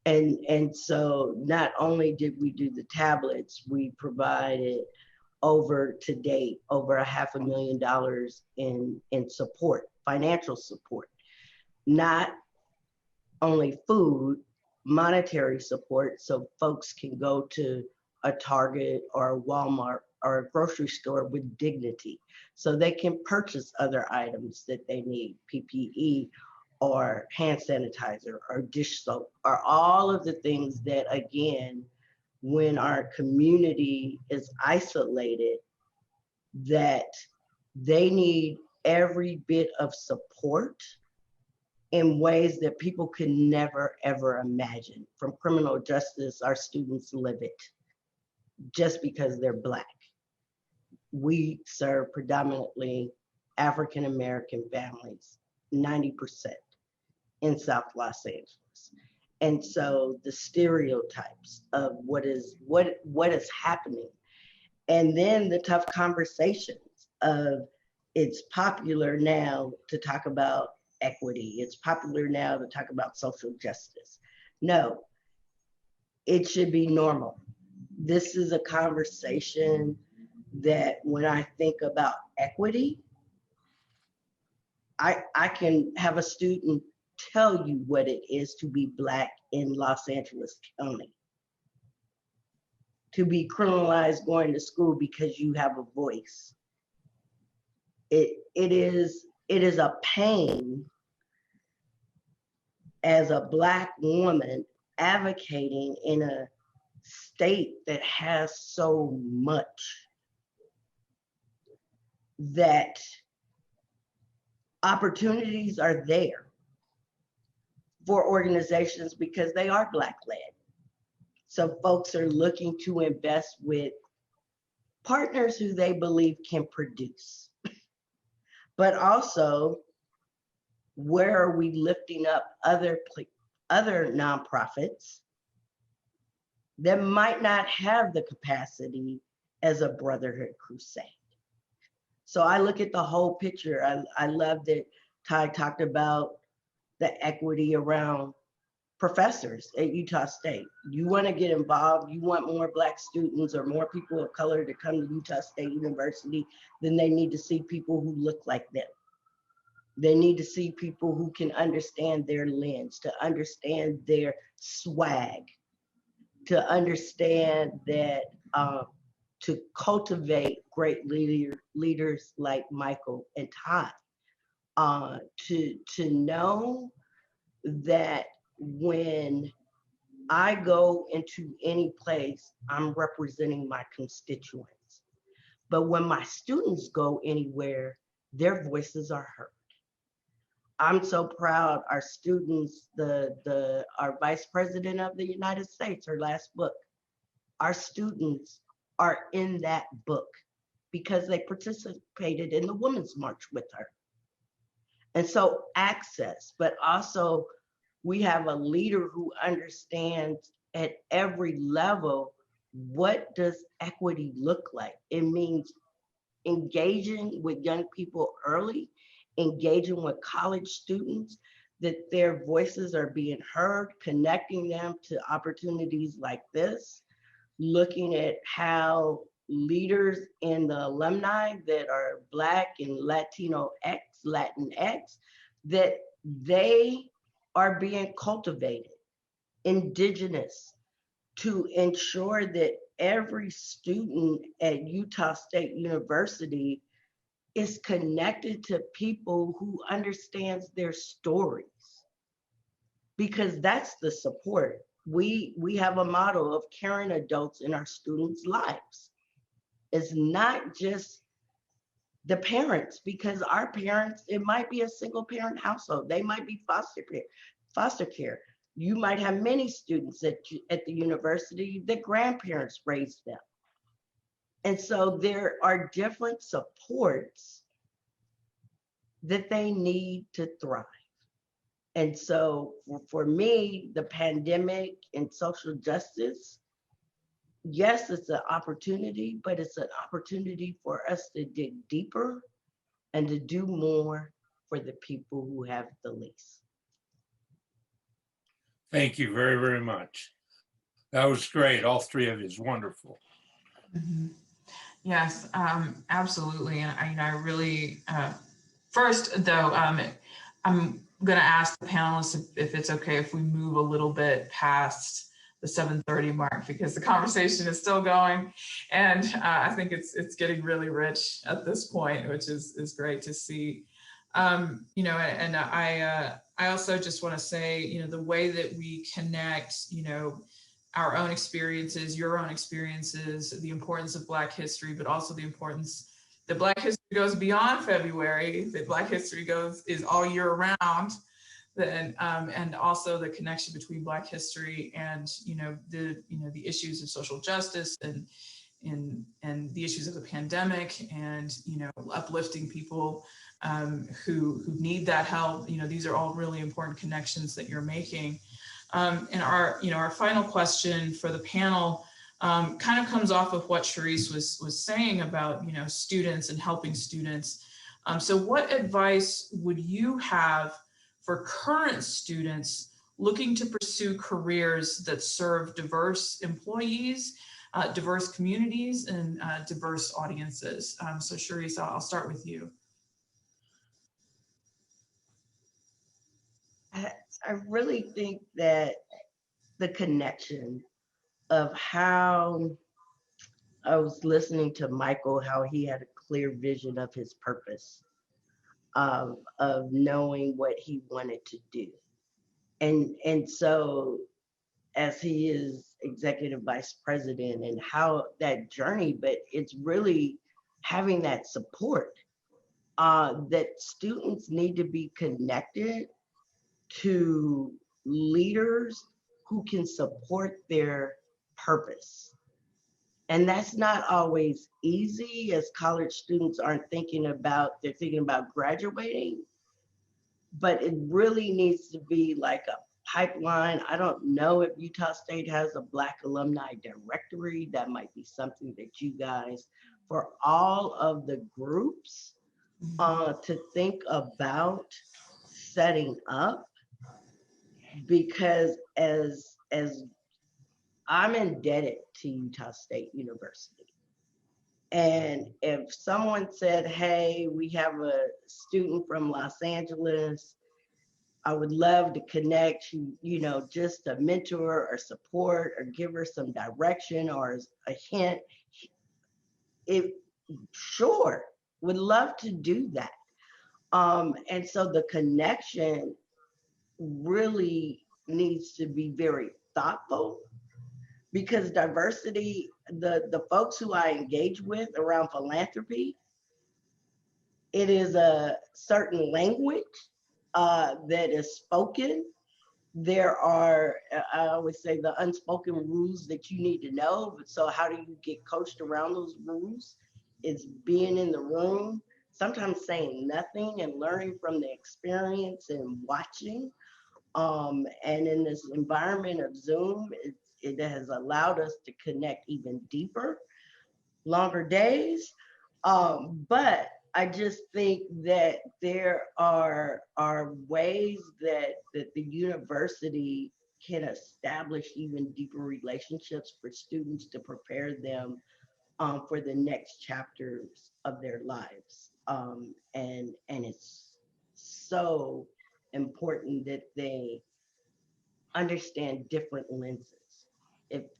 And so not only did we do the tablets, we provided to date over $500,000 in support, financial support, not only food, monetary support, so folks can go to a Target or a Walmart or a grocery store with dignity, so they can purchase other items that they need, PPE or hand sanitizer or dish soap, or all of the things that, again, when our community is isolated, that they need every bit of support in ways that people could never, ever imagine. From criminal justice, our students live it just because they're Black. We serve predominantly African-American families, 90% in South Los Angeles. And so the stereotypes of what is happening, and then the tough conversations of it's popular now to talk about equity. It's popular now to talk about social justice. No, it should be normal. This is a conversation that when I think about equity, I can have a student tell you what it is to be Black in Los Angeles County, to be criminalized going to school because you have a voice. It is a pain as a Black woman advocating in a state that has so much, that opportunities are there for organizations because they are Black led. So folks are looking to invest with partners who they believe can produce. But also, where are we lifting up other nonprofits that might not have the capacity as a Brotherhood Crusade? So I look at the whole picture. I love that Ty talked about the equity around professors at Utah State. You want to get involved, you want more Black students or more people of color to come to Utah State University, then they need to see people who look like them. They need to see people who can understand their lens, to understand their swag, to understand that, to cultivate great leaders like Michael and Ty, to know that when I go into any place, I'm representing my constituents. But when my students go anywhere, their voices are heard. I'm so proud our students, our Vice President of the United States, her last book, our students are in that book because they participated in the Women's March with her. And so access, but also we have a leader who understands at every level, what does equity look like? It means engaging with young people early, engaging with college students, that their voices are being heard, connecting them to opportunities like this, looking at how leaders in the alumni that are Black and Latinx, that they are being cultivated, indigenous, to ensure that every student at Utah State University is connected to people who understands their stories, because that's the support. We have a model of caring adults in our students' lives. It's not just the parents, because our parents, it might be a single parent household. They might be foster care. You might have many students at the university that grandparents raised them. And so there are different supports that they need to thrive. And so for me, the pandemic and social justice, yes, it's an opportunity, but it's an opportunity for us to dig deeper and to do more for the people who have the least. Thank you very, very much. That was great. All three of you is wonderful. Mm-hmm. Yes, absolutely. And I really, first though, I'm going to ask the panelists if it's okay if we move a little bit past the 7:30 mark, because the conversation is still going, and I think it's getting really rich at this point, which is great to see. You know, and I also just want to say, you know, the way that we connect, you know, our own experiences, your own experiences, the importance of Black history, but also the importance that Black history goes beyond February, that Black history is all year round, and also the connection between Black history and the issues of social justice and the issues of the pandemic, and uplifting people who need that help. These are all really important connections that you're making. And our final question for the panel kind of comes off of what Charisse was saying about students and helping students. So what advice would you have for current students looking to pursue careers that serve diverse employees, diverse communities, and diverse audiences? So Charisse, I'll start with you. I really think that the connection of how I was listening to Michael, how he had a clear vision of his purpose, of knowing what he wanted to do. And so as he is executive vice president, and how that journey, but it's really having that support, that students need to be connected to leaders who can support their purpose. And that's not always easy, as college students aren't thinking about, they're thinking about graduating, but it really needs to be like a pipeline. I don't know if Utah State has a Black alumni directory. That might be something that you guys, for all of the groups, to think about setting up. because as I'm indebted to Utah State University. And if someone said, hey, we have a student from Los Angeles, I would love to connect you know, just a mentor or support or give her some direction or a hint. Sure, would love to do that. And so the connection really needs to be very thoughtful, because diversity, the folks who I engage with around philanthropy, it is a certain language that is spoken. There are, I always say, the unspoken rules that you need to know. So how do you get coached around those rules? It's being in the room, sometimes saying nothing and learning from the experience and watching. And in this environment of Zoom, it has allowed us to connect even deeper, longer days. But I just think that there are ways that the university can establish even deeper relationships for students to prepare them for the next chapters of their lives. And it's so important that they understand different lenses.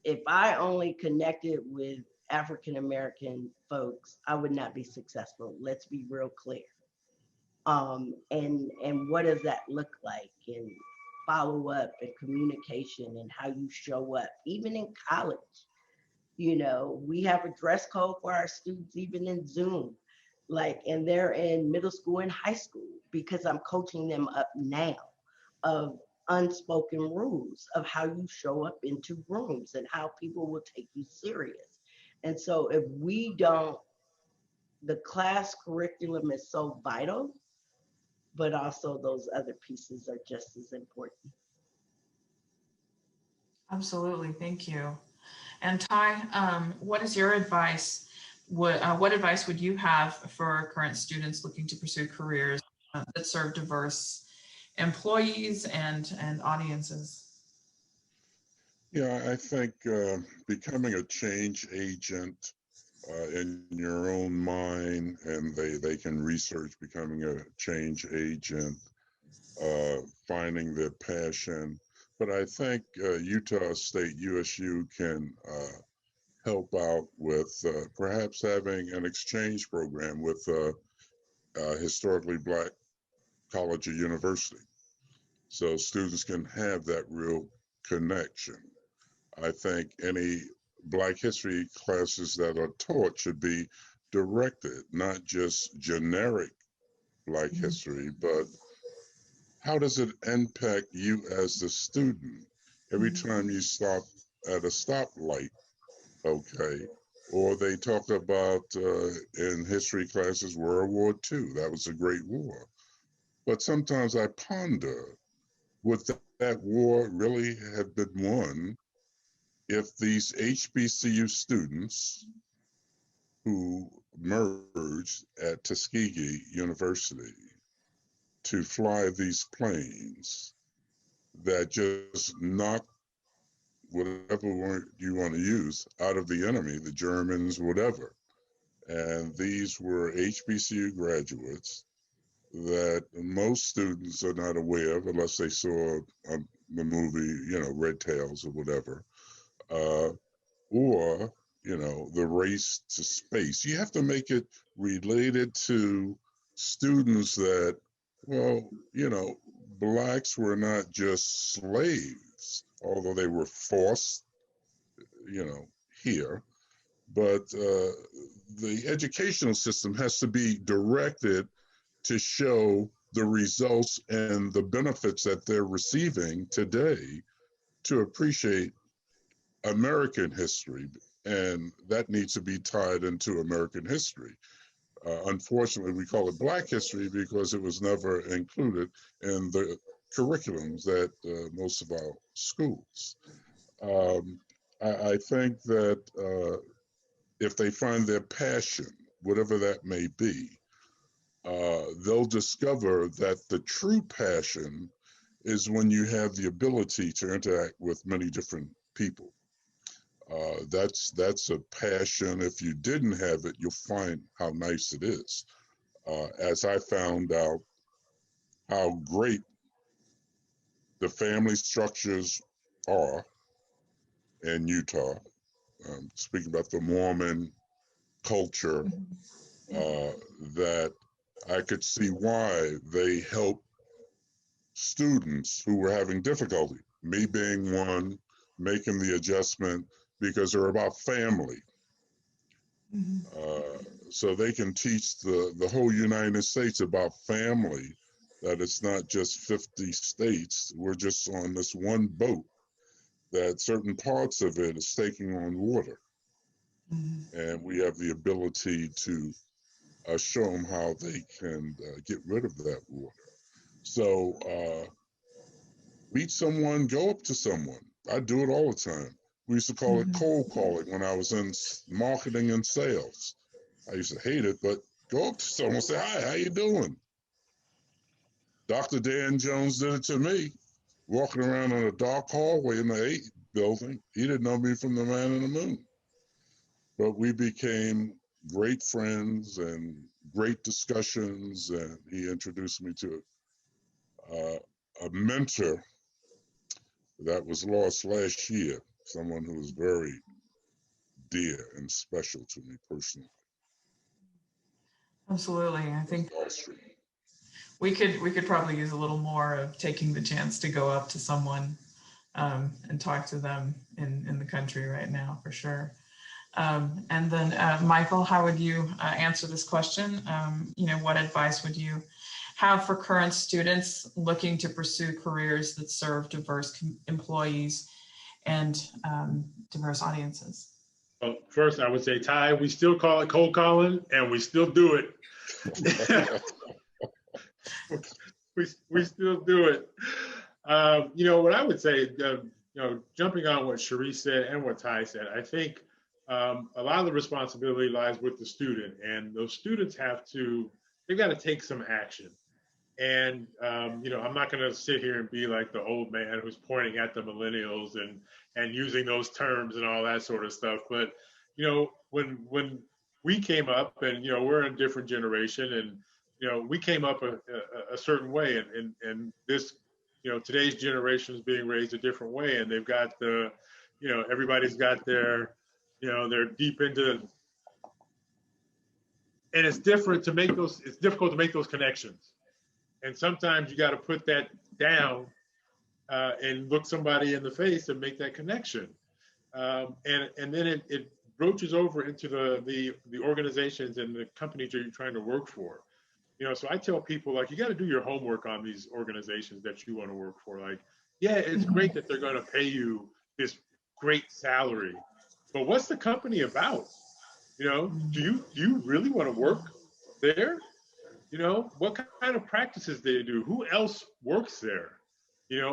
If I only connected with African American folks, I would not be successful. Let's be real clear. And what does that look like? And follow up and communication and how you show up, even in college. You know, we have a dress code for our students, even in Zoom. Like, and they're in middle school and high school, because I'm coaching them up now of unspoken rules of how you show up into rooms and how people will take you serious. And so if we don't, the class curriculum is so vital, but also those other pieces are just as important. Absolutely, thank you. And Ty, what is your advice? What advice would you have for current students looking to pursue careers that serve diverse employees and audiences? Yeah, I think becoming a change agent in your own mind, and they can research becoming a change agent, finding their passion. But I think Utah State, USU can help out with perhaps having an exchange program with historically Black college or university, so students can have that real connection. I think any Black history classes that are taught should be directed, not just generic Black history, but how does it impact you as the student? Every time you stop at a stoplight, okay, or they talk about in history classes World War II, that was a great war. But sometimes I ponder, would that war really have been won if these HBCU students who merged at Tuskegee University to fly these planes that just knocked whatever word you want to use out of the enemy, the Germans, whatever. And these were HBCU graduates that most students are not aware of unless they saw the movie, you know, Red Tails or whatever. Or, you know, the race to space. You have to make it related to students that, well, you know, Blacks were not just slaves, although they were forced, you know, here. But the educational system has to be directed to show the results and the benefits that they're receiving today to appreciate American history, and that needs to be tied into American history. Unfortunately, we call it Black history because it was never included in the curriculums at most of our schools. I think that if they find their passion, whatever that may be, they'll discover that the true passion is when you have the ability to interact with many different people. That's a passion. If you didn't have it, you'll find how nice it is. As I found out how great the family structures are in Utah, speaking about the Mormon culture, that I could see why they help students who were having difficulty, me being one, making the adjustment, because they're about family. So they can teach the whole United States about family, that it's not just 50 states. We're just on this one boat, that certain parts of it is taking on water. And we have the ability to show them how they can get rid of that water. So meet someone, go up to someone. I do it all the time. We used to call it cold calling when I was in marketing and sales. I used to hate it, but go up to someone and say, hi, how you doing? Dr. Dan Jones did it to me, walking around in a dark hallway in the 8 building. He didn't know me from the man in the moon. But we became great friends and great discussions, and he introduced me to a mentor that was lost last year, someone who was very dear and special to me personally. Absolutely. I think we could probably use a little more of taking the chance to go up to someone and talk to them in the country right now, for sure. And then Michael, how would you answer this question? What advice would you have for current students looking to pursue careers that serve diverse employees and diverse audiences? Well, first, I would say, Ty, we still call it cold calling, and we still do it. we still do it. What I would say, jumping on what Charisse said and what Ty said, I think a lot of the responsibility lies with the student, and those students they've got to take some action. And, I'm not going to sit here and be like the old man who's pointing at the millennials and using those terms and all that sort of stuff. But, when we came up, and, we're in a different generation, and, we came up a certain way, and this, today's generation is being raised a different way, and they've got everybody's got their, they're deep into, and it's difficult to make those connections. And sometimes you got to put that down and look somebody in the face and make that connection. And then it broaches over into the organizations and the companies that you're trying to work for. So I tell people, like, you got to do your homework on these organizations that you want to work for. Like, yeah, it's great that they're going to pay you this great salary, but what's the company about? Do you really want to work there? What kind of practices they do? Who else works there?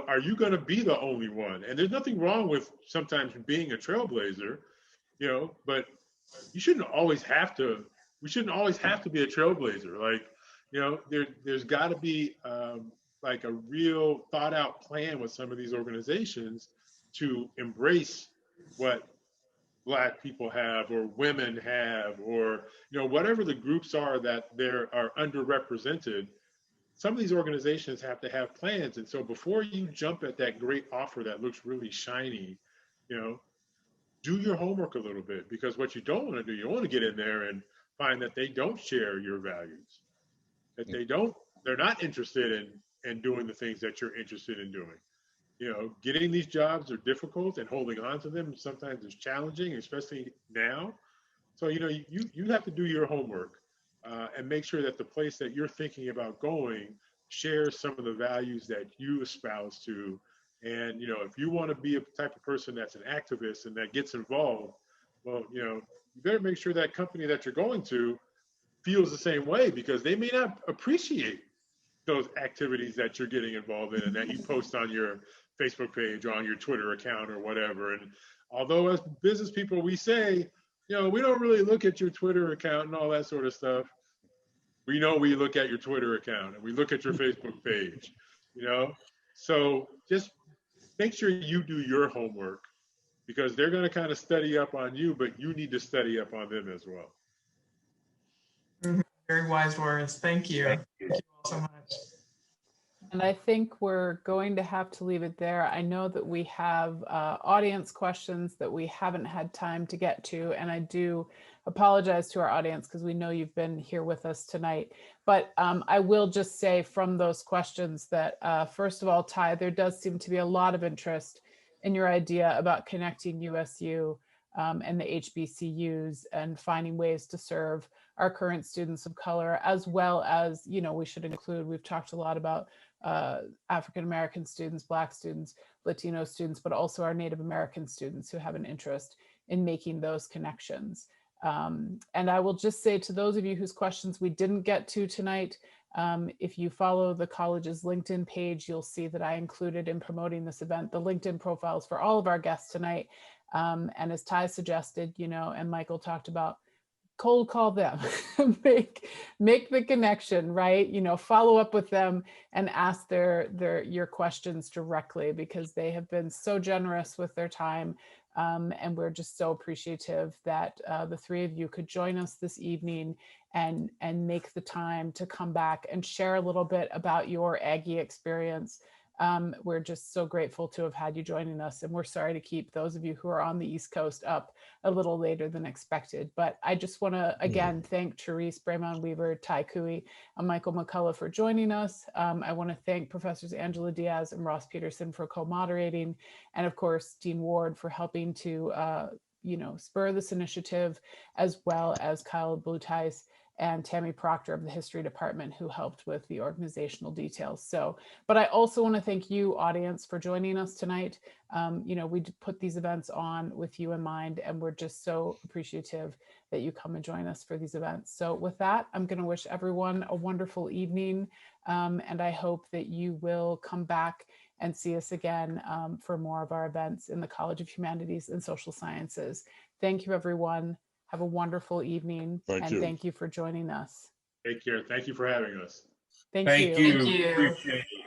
Are you going to be the only one? And there's nothing wrong with sometimes being a trailblazer, but you shouldn't always have to. We shouldn't always have to be a trailblazer. Like, there's got to be like a real thought out plan with some of these organizations to embrace what Black people have, or women have, or whatever the groups are that are underrepresented. Some of these organizations have to have plans, and so before you jump at that great offer that looks really shiny, do your homework a little bit, because what you don't want to do, you want to get in there and find that they don't share your values, that they're not interested in doing the things that you're interested in doing. Getting these jobs are difficult, and holding on to them sometimes is challenging, especially now. So, you have to do your homework and make sure that the place that you're thinking about going shares some of the values that you espouse to. And, if you want to be a type of person that's an activist and that gets involved, well, you better make sure that company that you're going to feels the same way, because they may not appreciate those activities that you're getting involved in and that you post on your Facebook page or on your Twitter account or whatever. And although as business people, we say, we don't really look at your Twitter account and all that sort of stuff. We know we look at your Twitter account and we look at your Facebook page, So just make sure you do your homework, because they're going to kind of study up on you, but you need to study up on them as well. Very wise words. Thank you. Thank you all so much. And I think we're going to have to leave it there. I know that we have audience questions that we haven't had time to get to, and I do apologize to our audience because we know you've been here with us tonight. But I will just say from those questions that, first of all, Ty, there does seem to be a lot of interest in your idea about connecting USU and the HBCUs and finding ways to serve our current students of color, as well as, you know, we should include, we've talked a lot about African-American students, Black students, Latino students, but also our Native American students who have an interest in making those connections. And I will just say to those of you whose questions we didn't get to tonight, if you follow the college's LinkedIn page, you'll see that I included in promoting this event the LinkedIn profiles for all of our guests tonight. And as Ty suggested, you know, and Michael talked about, cold call them, make the connection, right? You know, follow up with them and ask your questions directly, because they have been so generous with their time. And we're just so appreciative that the three of you could join us this evening and make the time to come back and share a little bit about your Aggie experience. We're just so grateful to have had you joining us, and we're sorry to keep those of you who are on the East Coast up a little later than expected. But I just want to again thank Charisse, Bremond, Weaver, Ty Cui, and Michael McCullough for joining us. I want to thank Professors Angela Diaz and Ross Peterson for co-moderating, and of course Dean Ward for helping to you know, spur this initiative, as well as Kyle Bluetice and Tammy Proctor of the History Department, who helped with the organizational details. So, but I also want to thank you, audience, for joining us tonight. You know, we put these events on with you in mind, and we're just so appreciative that you come and join us for these events. So with that, I'm going to wish everyone a wonderful evening, and I hope that you will come back and see us again for more of our events in the College of Humanities and Social Sciences. Thank you, everyone. Have a wonderful evening. Thank you for joining us. Take care. Thank you for having us. Thank Thank you. you. Thank you. Appreciate it.